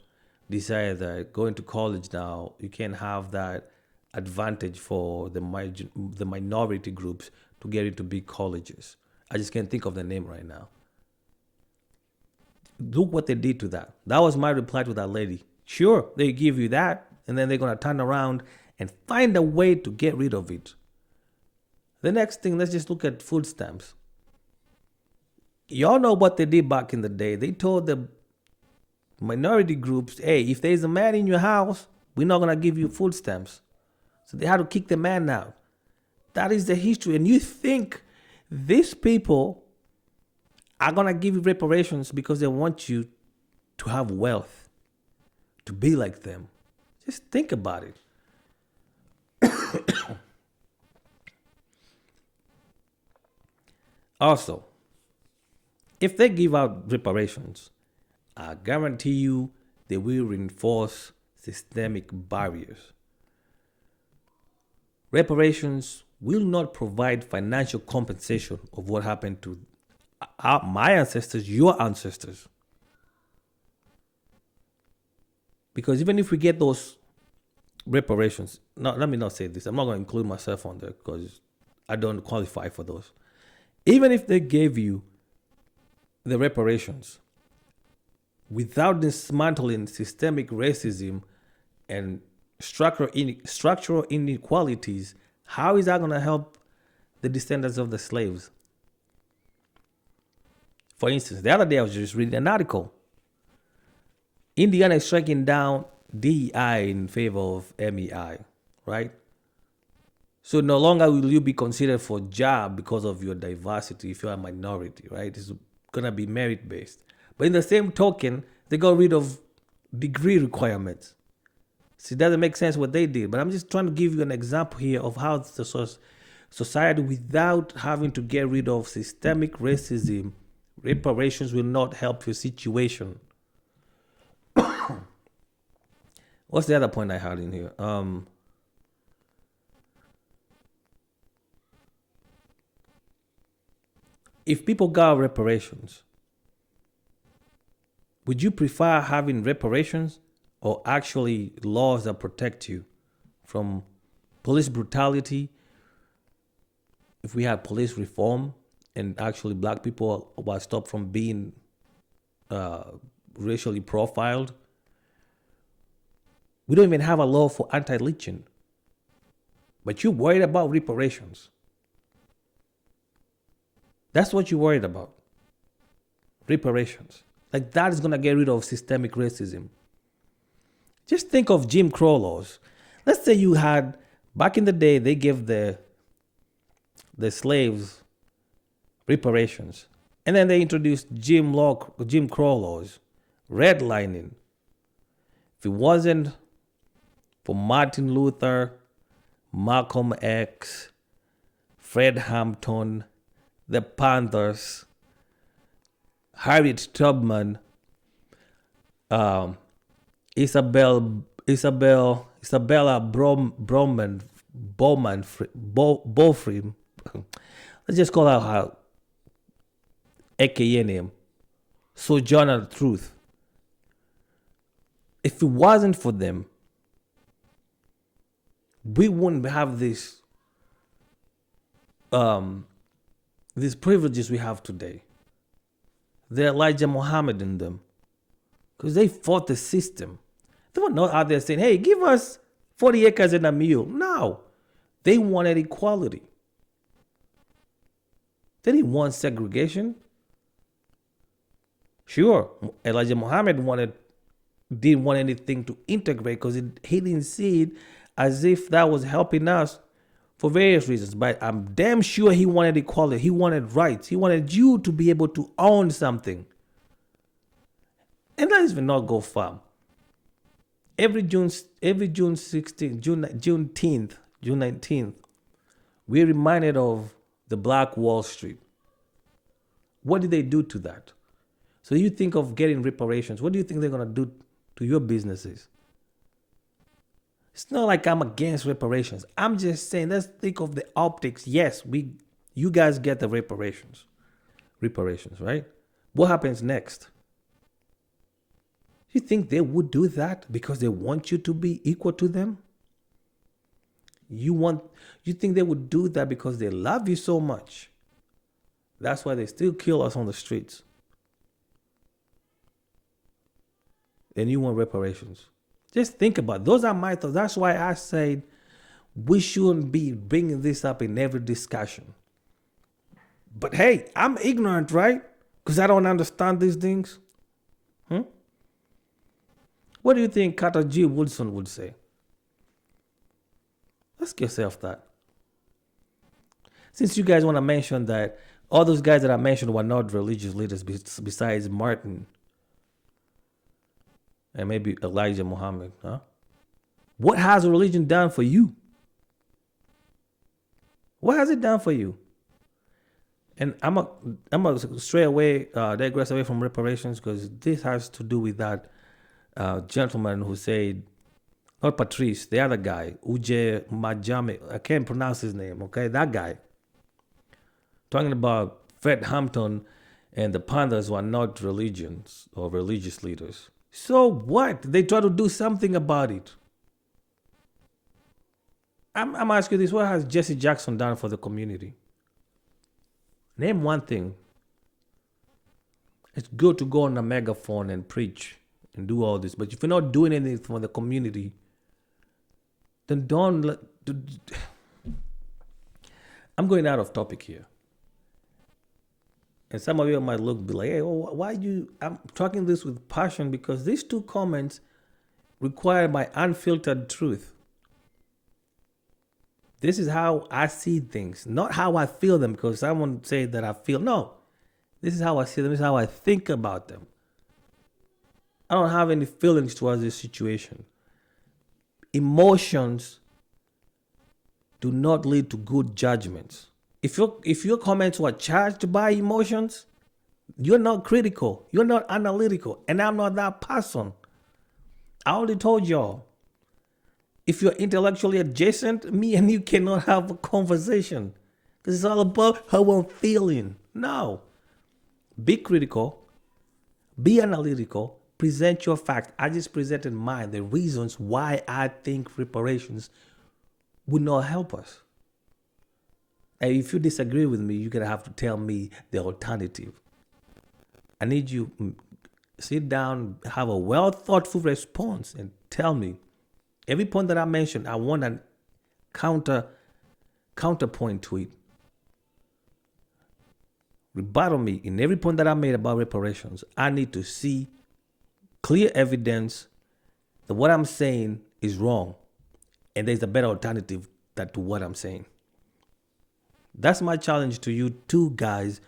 decided that going to college now, you can't have that advantage for the minority groups to get into big colleges. I just can't think of the name right now. Look what they did to that. That was my reply to that lady. Sure, they give you that, and then they're going to turn around and find a way to get rid of it. The next thing, let's just look at food stamps. Y'all know what they did back in the day. They told the minority groups, hey, if there's a man in your house, we're not going to give you food stamps. So they had to kick the man out. That is the history. And you think these people are going to give you reparations because they want you to have wealth, to be like them. Just think about it. Also, if they give out reparations, I guarantee you they will reinforce systemic barriers. Reparations will not provide financial compensation of what happened to my ancestors, your ancestors. Because even if we get those reparations, no, let me not say this. I'm not going to include myself on there because I don't qualify for those. Even if they gave you the reparations without dismantling systemic racism and structural inequalities, how is that going to help the descendants of the slaves? For instance, the other day I was just reading an article. Indiana is striking down DEI in favor of MEI, right? So no longer will you be considered for job because of your diversity if you're a minority, right? It's gonna be merit based. But in the same token, they got rid of degree requirements. See, it doesn't make sense what they did. But I'm just trying to give you an example here of how the society, without having to get rid of systemic racism, reparations will not help your situation. What's the other point I had in here? If people got reparations, would you prefer having reparations or actually laws that protect you from police brutality? If we had police reform and actually black people were stopped from being racially profiled, we don't even have a law for anti-lynching. But you're worried about reparations. That's what you're worried about. Reparations. Like that is going to get rid of systemic racism. Just think of Jim Crow laws. Let's say you had, back in the day, they gave the slaves reparations. And then they introduced Jim Crow laws, redlining. If it wasn't for Martin Luther, Malcolm X, Fred Hampton, the Panthers, Harriet Tubman, Isabella Bowman, let's just call out her AKA name, Sojourner Truth. If it wasn't for them, we wouldn't have these privileges we have today. The Elijah Muhammad in them, because they fought the system. They were not out there saying, hey, give us 40 acres and a mule. No, they wanted equality. They didn't want segregation. Sure, Elijah Muhammad didn't want anything to integrate because he didn't see it as if that was helping us for various reasons. But I'm damn sure he wanted equality. He wanted rights. He wanted you to be able to own something. And let's even not go far. Every June 19th, we're reminded of the Black Wall Street. What did they do to that? So you think of getting reparations. What do you think they're going to do to your businesses? It's not like I'm against reparations. I'm just saying, let's think of the optics. Yes, you guys get the reparations. Reparations, right? What happens next? You think they would do that because they want you to be equal to them? You think they would do that because they love you so much? That's why they still kill us on the streets. And you want reparations. Just think about it. Those are my thoughts. That's why I said we shouldn't be bringing this up in every discussion. But hey, I'm ignorant, right? Because I don't understand these things. What do you think Carter G. Woodson would say? Ask yourself that. Since you guys want to mention that all those guys that I mentioned were not religious leaders besides Martin and maybe Elijah Muhammad, huh? What has religion done for you? What has it done for you? And I'm a stray away, digress away from reparations because this has to do with that gentleman who said, not Patrice, the other guy, Uje Majame, I can't pronounce his name, okay? That guy. Talking about Fred Hampton and the Panthers were not religions or religious leaders. So what? They try to do something about it. I'm asking you this, what has Jesse Jackson done for the community? Name one thing. It's good to go on a megaphone and preach and do all this, but if you're not doing anything for the community, then I'm going out of topic here. And some of you might be like, hey, I'm talking this with passion because these two comments require my unfiltered truth. This is how I see things, not how I feel them, because someone say that I feel. No, this is how I see them. This is how I think about them. I don't have any feelings towards this situation. Emotions do not lead to good judgments. If your comments were charged by emotions, you're not critical. You're not analytical. And I'm not that person. I already told y'all. If you're intellectually adjacent, me and you cannot have a conversation. This is all about how I'm feeling. No. Be critical. Be analytical. Present your fact. I just presented mine, the reasons why I think reparations would not help us. And if you disagree with me, you're going to have to tell me the alternative. I need you sit down, have a well thoughtful response, and tell me every point that I mentioned. I want a counterpoint to it. Rebuttal me in every point that I made about reparations. I need to see clear evidence that what I'm saying is wrong, and there's a better alternative to what I'm saying. That's my challenge to you two guys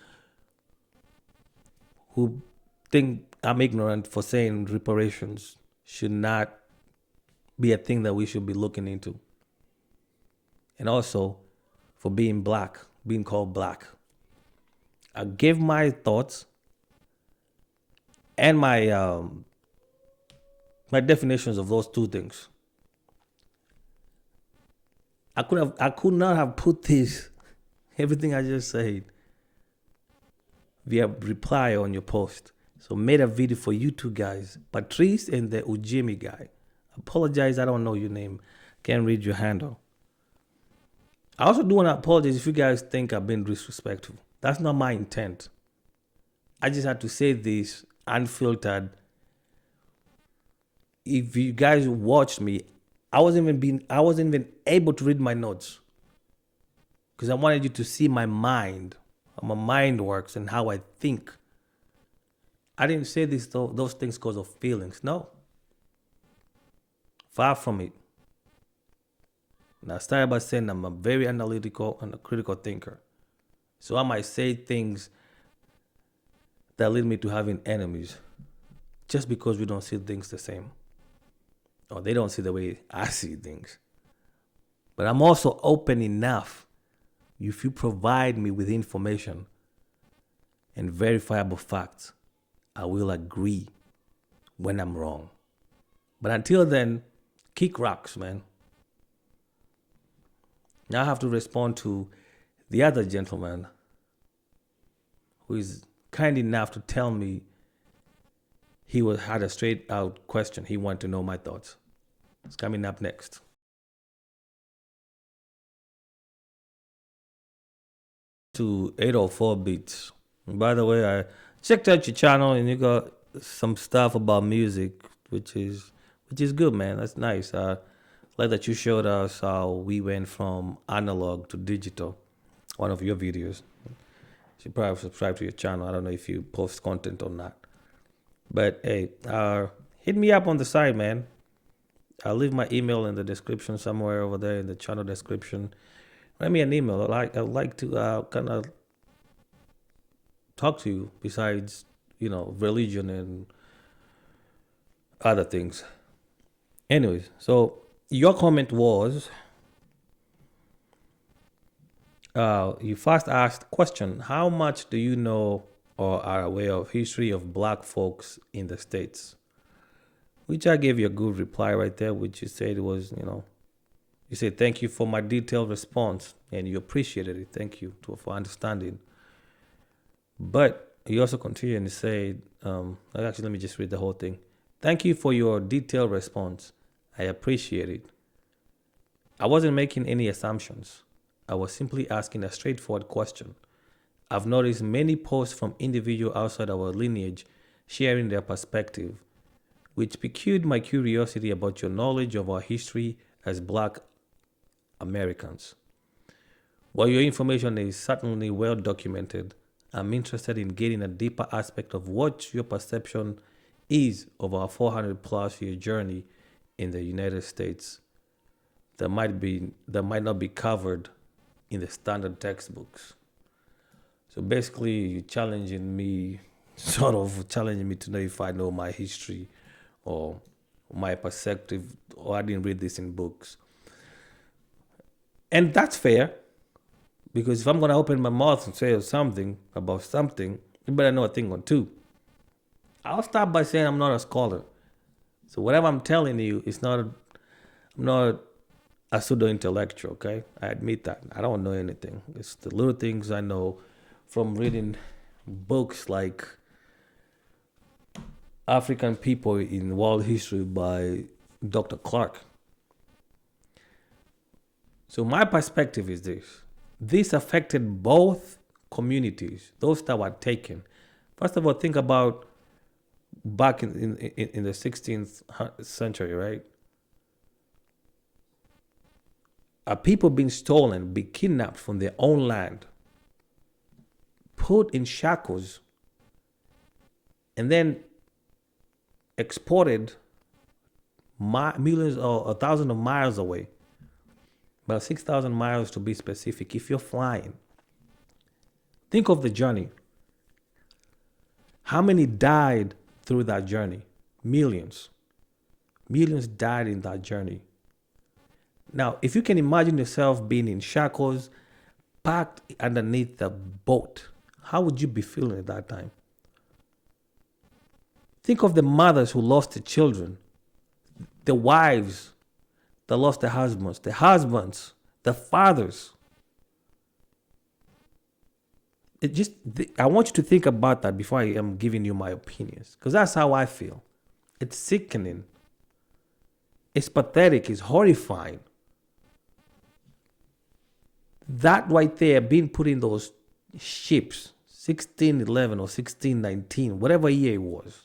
who think I'm ignorant for saying reparations should not be a thing that we should be looking into. And also for being black, being called black. I gave my thoughts and my my definitions of those two things. I could not have put this, everything I just said, via reply on your post. So made a video for you two guys, Patrice and the Ujimi guy. Apologize, I don't know your name. Can't read your handle. I also do want to apologize if you guys think I've been disrespectful. That's not my intent. I just had to say this unfiltered. If you guys watched me, I wasn't even able to read my notes because I wanted you to see my mind, how my mind works, and how I think. I didn't say those things because of feelings. No. Far from it. And I started by saying I'm a very analytical and a critical thinker. So I might say things that lead me to having enemies just because we don't see things the same. Or they don't see the way I see things. But I'm also open enough. If you provide me with information and verifiable facts, I will agree when I'm wrong. But until then, kick rocks, man. Now I have to respond to the other gentleman who is kind enough to tell me he had a straight out question. He wanted to know my thoughts. It's coming up next. To 804 Beats. And by the way, I checked out your channel and you got some stuff about music, which is good, man. That's nice. Like that you showed us how we went from analog to digital. One of your videos. You should probably subscribe to your channel. I don't know if you post content or not. But hey, hit me up on the side, man. I'll leave my email in the description somewhere over there in the channel description. Write me an email. I'd like to kind of talk to you besides, religion and other things. Anyways, so your comment was, you first asked question, how much do you know or are aware of history of black folks in the States? Which I gave you a good reply right there, which you said was, you said, thank you for my detailed response, and you appreciated it. Thank you for understanding. But you also continued and said, actually, let me just read the whole thing. Thank you for your detailed response. I appreciate it. I wasn't making any assumptions. I was simply asking a straightforward question. I've noticed many posts from individuals outside our lineage sharing their perspective, which piqued my curiosity about your knowledge of our history as Black Americans. While your information is certainly well documented, I'm interested in getting a deeper aspect of what your perception is of our 400 plus year journey in the United States. that might not be covered in the standard textbooks. So basically, you're challenging me, sort of challenging me to know if I know my history or my perspective, or I didn't read this in books. And that's fair, because if I'm going to open my mouth and say something about something, you better know a thing or two. I'll start by saying I'm not a scholar. So whatever I'm telling you is I'm not a pseudo-intellectual, okay? I admit that. I don't know anything. It's the little things I know from reading books like African People in World History by Dr. Clark. So my perspective is this. This affected both communities, those that were taken. First of all, think about back in the 16th century, right? Are people being stolen, be kidnapped from their own land, put in shackles, and then exported millions or thousands of miles away, about 6,000 miles to be specific, if you're flying. Think of the journey. How many died through that journey? Millions. Millions died in that journey. Now, if you can imagine yourself being in shackles, packed underneath the boat, how would you be feeling at that time? Think of the mothers who lost their children, the wives that lost their husbands, the fathers. I want you to think about that before I am giving you my opinions, because that's how I feel. It's sickening. It's pathetic. It's horrifying. That right there, being put in those ships, 1611 or 1619, whatever year it was,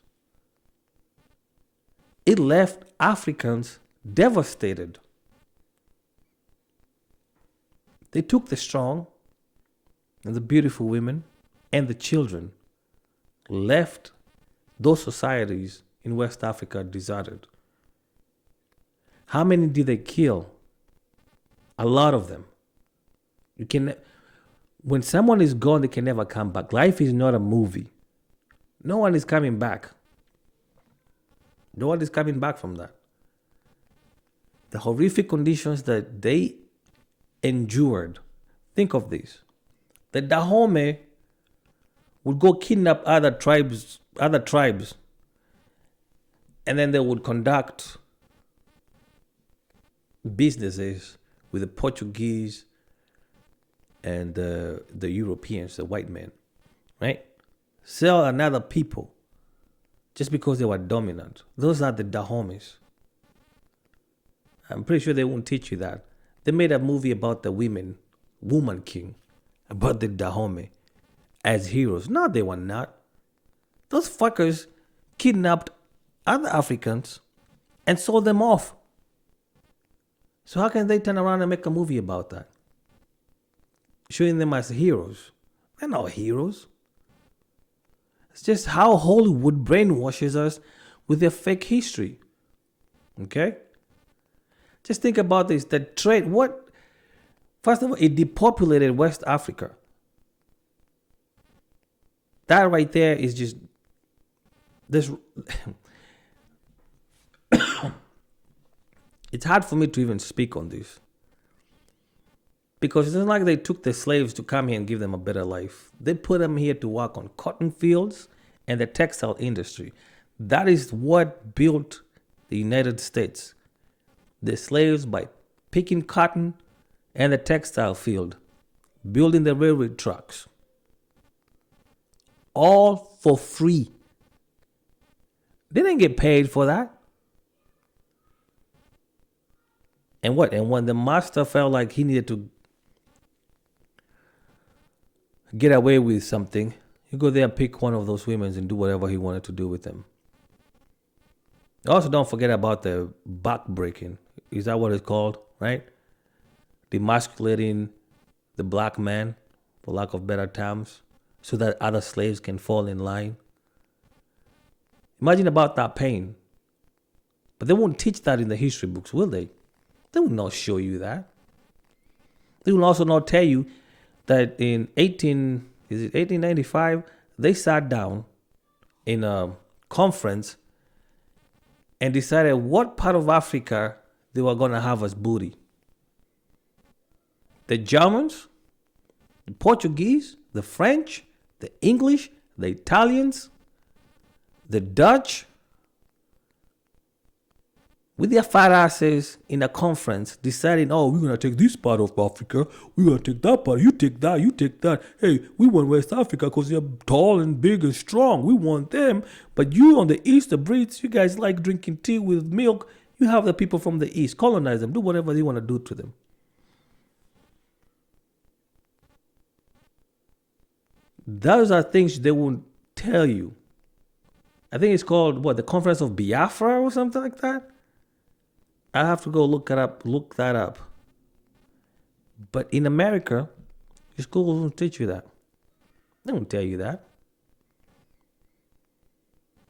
it left Africans devastated. They took the strong and the beautiful women and the children, left those societies in West Africa deserted. How many did they kill? A lot of them. When someone is gone, they can never come back. Life is not a movie. No one is coming back. No one is coming back from that. The horrific conditions that they endured. Think of this. The Dahomey would go kidnap other tribes, and then they would conduct businesses with the Portuguese and the Europeans, the white men, right? Sell another people just because they were dominant. Those are the Dahomeys. I'm pretty sure they won't teach you that. They made a movie about the woman king, about the Dahomey as heroes. No, they were not. Those fuckers kidnapped other Africans and sold them off. So how can they turn around and make a movie about that? Showing them as heroes. They're not heroes. It's just how Hollywood brainwashes us with their fake history. Okay? Just think about this. The trade, first of all, it depopulated West Africa. That right there is just this. It's hard for me to even speak on this. Because it's not like they took the slaves to come here and give them a better life. They put them here to work on cotton fields and the textile industry. That is what built the United States. The slaves by picking cotton and the textile field, building the railroad tracks. All for free. They didn't get paid for that. And what? And when the master felt like he needed to get away with something, he go there and pick one of those women and do whatever he wanted to do with them. Also, don't forget about the back breaking. Is that what it's called? Right? Demasculating the black man, for lack of better terms, so that other slaves can fall in line. Imagine about that pain. But they won't teach that in the history books, will they? They will not show you that. They will also not tell you that in 1895, they sat down in a conference and decided what part of Africa they were going to have as booty. The Germans, the Portuguese, the French, the English, the Italians, the Dutch, with their fat asses in a conference deciding, oh, we're going to take this part of Africa, we're going to take that part, you take that, you take that. Hey, we want West Africa because they're tall and big and strong. We want them. But you on the East, the Brits, you guys like drinking tea with milk. You have the people from the East. Colonize them. Do whatever you want to do to them. Those are things they won't tell you. I think it's called, the Conference of Biafra or something like that? I have to go look that up. But in America, your schools won't teach you that. They won't tell you that.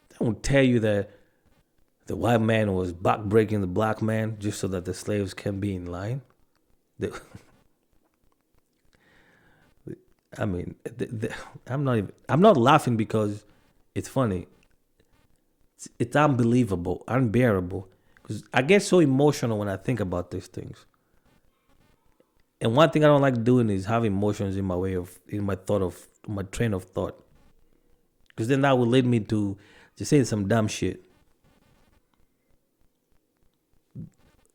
They won't tell you that the white man was backbreaking the black man just so that the slaves can be in line. I'm not laughing because it's funny. It's unbelievable, unbearable. Because I get so emotional when I think about these things. And one thing I don't like doing is have emotions in my train of thought. Because then that will lead me to say some dumb shit.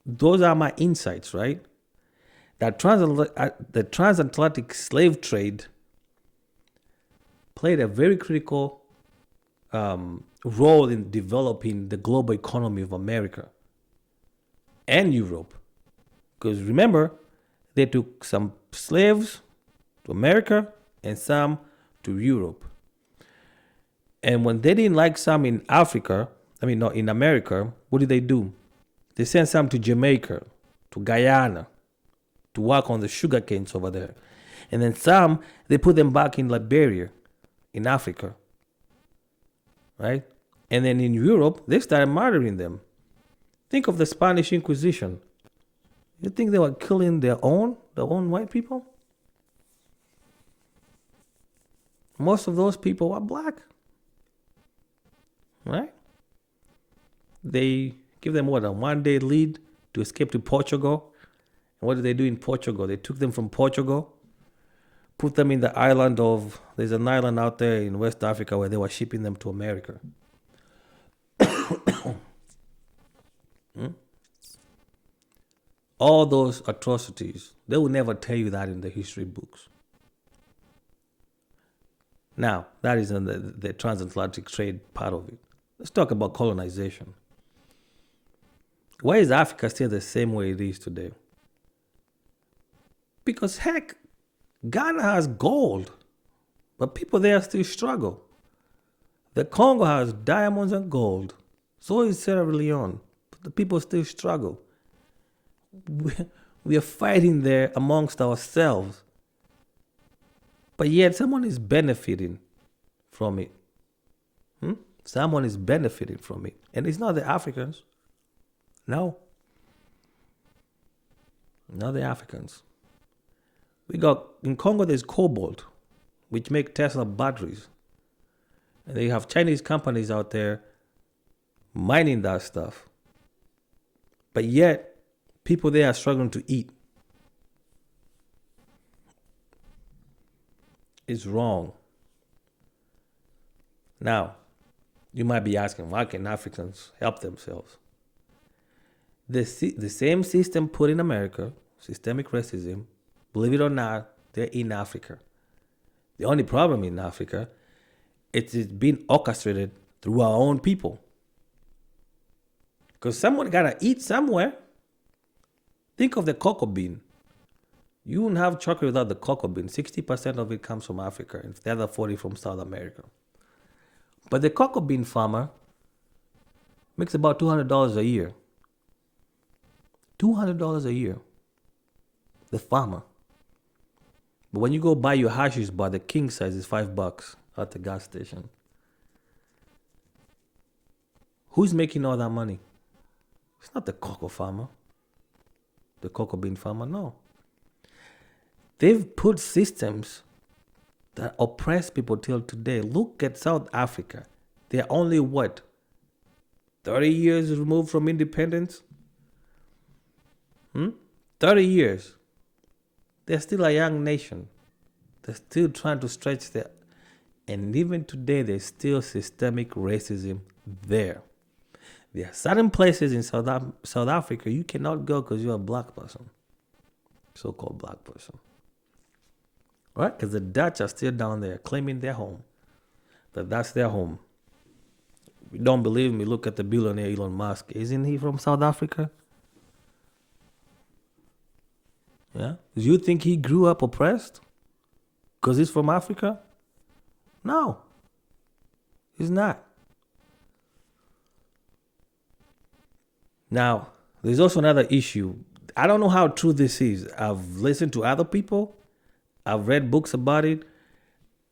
Those are my insights, right? That the transatlantic slave trade played a very critical role in developing the global economy of America and Europe. Because remember, they took some slaves to America and some to Europe. And when they didn't like some in in America, what did they do? They sent some to Jamaica, to Guyana, to work on the sugar canes over there. And then some, they put them back in Liberia, in Africa. Right? And then in Europe, they started murdering them. Think of the Spanish Inquisition. You think they were killing their own white people? Most of those people were black. Right? They give them a 1-day lead to escape to Portugal. And what did they do in Portugal? They took them from Portugal, put them in the island there's an island out there in West Africa where they were shipping them to America. All those atrocities, they will never tell you that in the history books. Now, that is in the transatlantic trade part of it. Let's talk about colonization. Why is Africa still the same way it is today? Because heck, Ghana has gold, but people there still struggle. The Congo has diamonds and gold. So is Sierra Leone, but the people still struggle. We are fighting there amongst ourselves, but yet someone is benefiting from it. Someone is benefiting from it, and it's not the Africans. No, not the Africans. We got in Congo. There's cobalt, which make Tesla batteries, and they have Chinese companies out there mining that stuff. But yet, people there are struggling to eat. It's wrong. Now, you might be asking, why can Africans help themselves? The same system put in America, systemic racism, believe it or not, they're in Africa. The only problem in Africa, it's being orchestrated through our own people. Because someone gotta eat somewhere. Think of the cocoa bean. You wouldn't have chocolate without the cocoa bean. 60% of it comes from Africa, and the other 40% from South America. But the cocoa bean farmer makes about $200 a year. $200 a year. The farmer. But when you go buy your hashish bar, the king size is $5 at the gas station. Who's making all that money? It's not the cocoa farmer. the cocoa bean farmer. No. They've put systems that oppress people till today. Look at South Africa. They're only what? 30 years removed from independence? 30 years. They're still a young nation. They're still trying to stretch their... And even today, there's still systemic racism there. There are certain places in South Africa you cannot go because you're a black person. So-called black person. Right? Because the Dutch are still down there claiming their home. That's their home. If you don't believe me, look at the billionaire Elon Musk. Isn't he from South Africa? Yeah? Do you think he grew up oppressed? Because he's from Africa? No. He's not. Now, there's also another issue. I don't know how true this is. I've listened to other people. I've read books about it.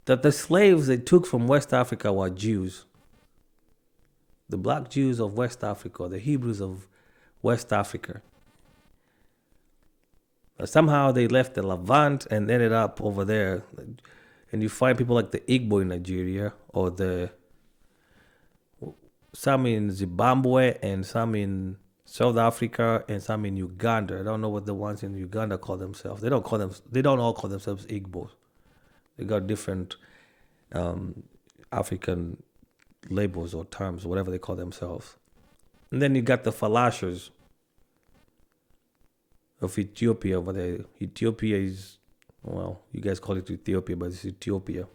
That the slaves they took from West Africa were Jews. The black Jews of West Africa, the Hebrews of West Africa. Somehow they left the Levant and ended up over there. And you find people like the Igbo in Nigeria, or some in Zimbabwe, and some in South Africa, and some in Uganda. I don't know what the ones in Uganda call themselves. They don't all call themselves Igbos. They got different African labels or terms, whatever they call themselves. And then you got the Falashers of Ethiopia over there. Ethiopia is, well, you guys call it Ethiopia, but it's Ethiopia.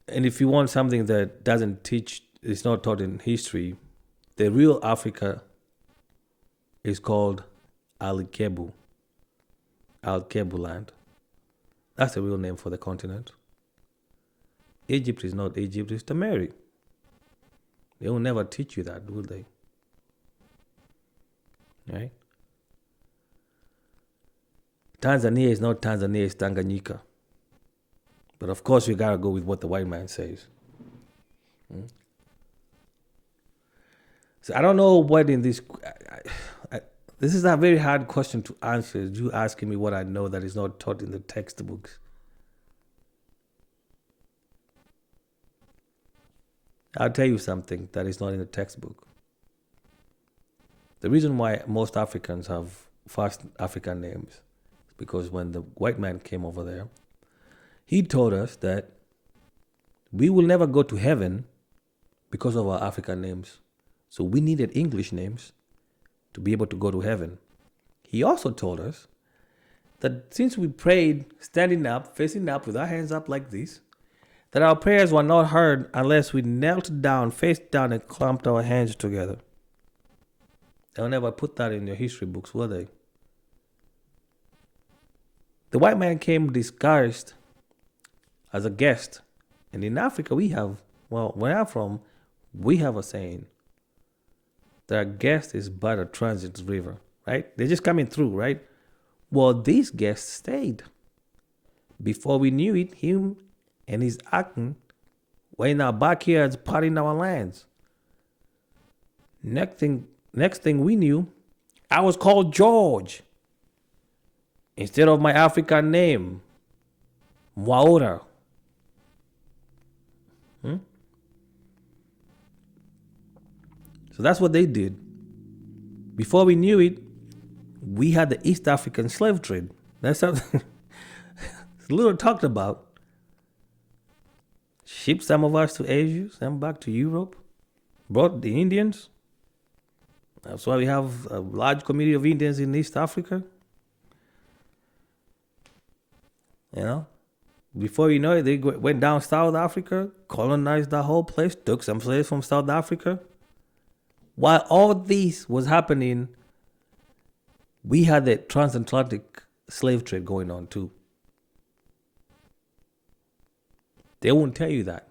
And if you want something that doesn't teach, it's not taught in history, the real Africa is called Alkebu land. That's the real name for the continent. Egypt is not Egypt, it's Tamari. They will never teach you that, will they? Right? Tanzania is not Tanzania, it's Tanganyika. But of course, we gotta go with what the white man says. So I don't know what in this... this is a very hard question to answer. You asking me what I know that is not taught in the textbooks. I'll tell you something that is not in the textbook. The reason why most Africans have fast African names is because when the white man came over there, he told us that we will never go to heaven because of our African names. So we needed English names to be able to go to heaven. He also told us that since we prayed standing up, facing up, with our hands up like this, that our prayers were not heard unless we knelt down, face down, and clamped our hands together. They'll never put that in your history books, will they? The white man came disguised as a guest. And in Africa, we have, well, where I'm from, we have a saying that a guest is but a transit river, right? They're just coming through, right? Well, these guests stayed. Before we knew it, him and his acting were in our backyards, partying our lands. Next thing we knew, I was called George instead of my African name, Mwaura. So that's what they did. Before we knew it, we had the East African slave trade. That's something it's a little talked about. Shipped some of us to Asia, some back to Europe, brought the Indians. That's why we have a large community of Indians in East Africa. You know, before you know it, they went down South Africa, colonized the whole place, took some slaves from South Africa. While all this was happening, we had the transatlantic slave trade going on too. They won't tell you that.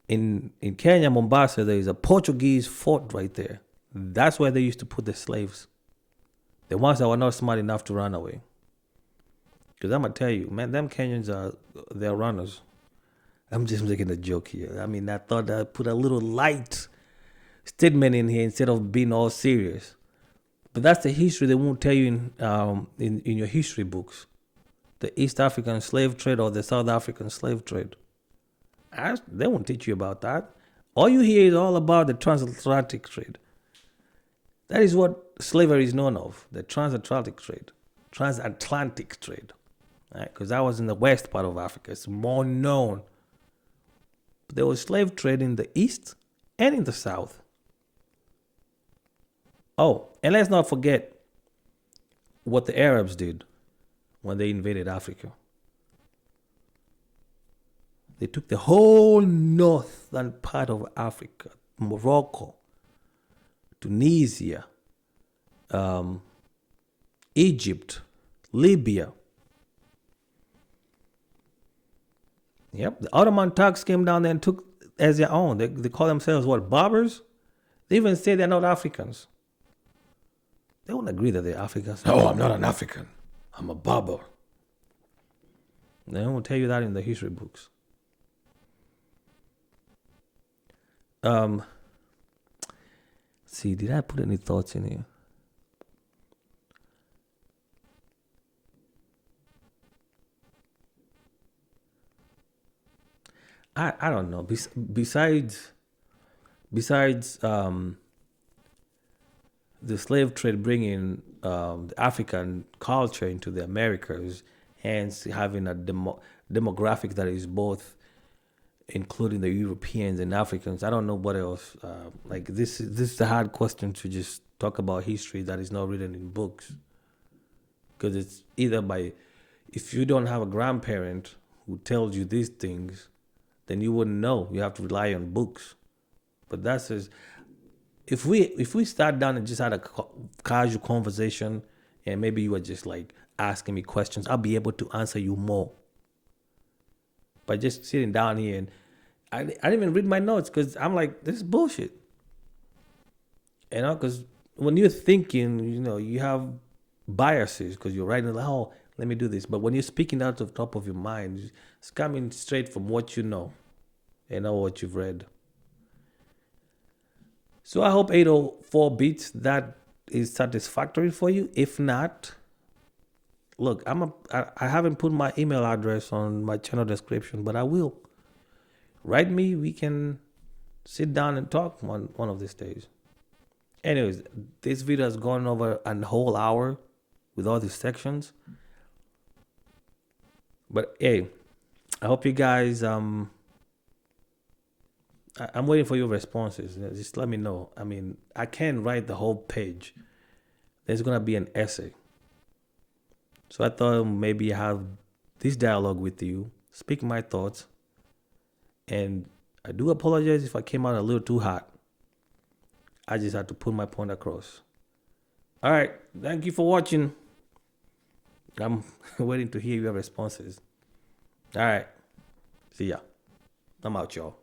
In Kenya, Mombasa, there is a Portuguese fort right there. That's where they used to put the slaves. The ones that were not smart enough to run away. Because I'm going to tell you, man, them Kenyans they're runners. I'm just making a joke here. I mean, I thought I'd put a little light statement in here instead of being all serious. But that's the history they won't tell you in your history books. The East African slave trade or the South African slave trade. They won't teach you about that. All you hear is all about the transatlantic trade. That is what slavery is known of, the transatlantic trade. Transatlantic trade. Right? Because that was in the west part of Africa. It's more known. But there was slave trade in the east and in the south. Oh, and let's not forget what the Arabs did when they invaded Africa. They took the whole northern part of Africa, Morocco, Tunisia, Egypt, Libya. Yep, the Ottoman Turks came down there and took as their own. They call themselves what, Berbers? They even say they're not Africans. They won't agree that they're Africans. Oh, I'm not an African. I'm a Berber. They won't tell you that in the history books. See, did I put any thoughts in here? I don't know. Besides the slave trade bringing the African culture into the Americas, hence having a demographic that is both including the Europeans and Africans. I don't know what else. Like this is a hard question to just talk about history that is not written in books, because it's either if you don't have a grandparent who tells you these things, then you wouldn't know. You have to rely on books. But that's just, if we sat down and just had a casual conversation, and maybe you were just like asking me questions, I'll be able to answer you more. By just sitting down here, and I didn't even read my notes because I'm like, this is bullshit. You know, because when you're thinking, you have biases because you're writing like, oh, let me do this. But when you're speaking out of the top of your mind, it's coming straight from what you know and not what you've read. So I hope 804 beats that is satisfactory for you. If not, look, I haven't put my email address on my channel description, but I will. Write me. We can sit down and talk one of these days. Anyways, this video has gone over a whole hour with all these sections. But hey, I hope you guys, I'm waiting for your responses. Just let me know. I mean, I can't write the whole page. There's going to be an essay. So I thought maybe I have this dialogue with you, speak my thoughts. And I do apologize if I came out a little too hot. I just had to put my point across. All right. Thank you for watching. I'm waiting to hear your responses. All right. See ya. I'm out, y'all.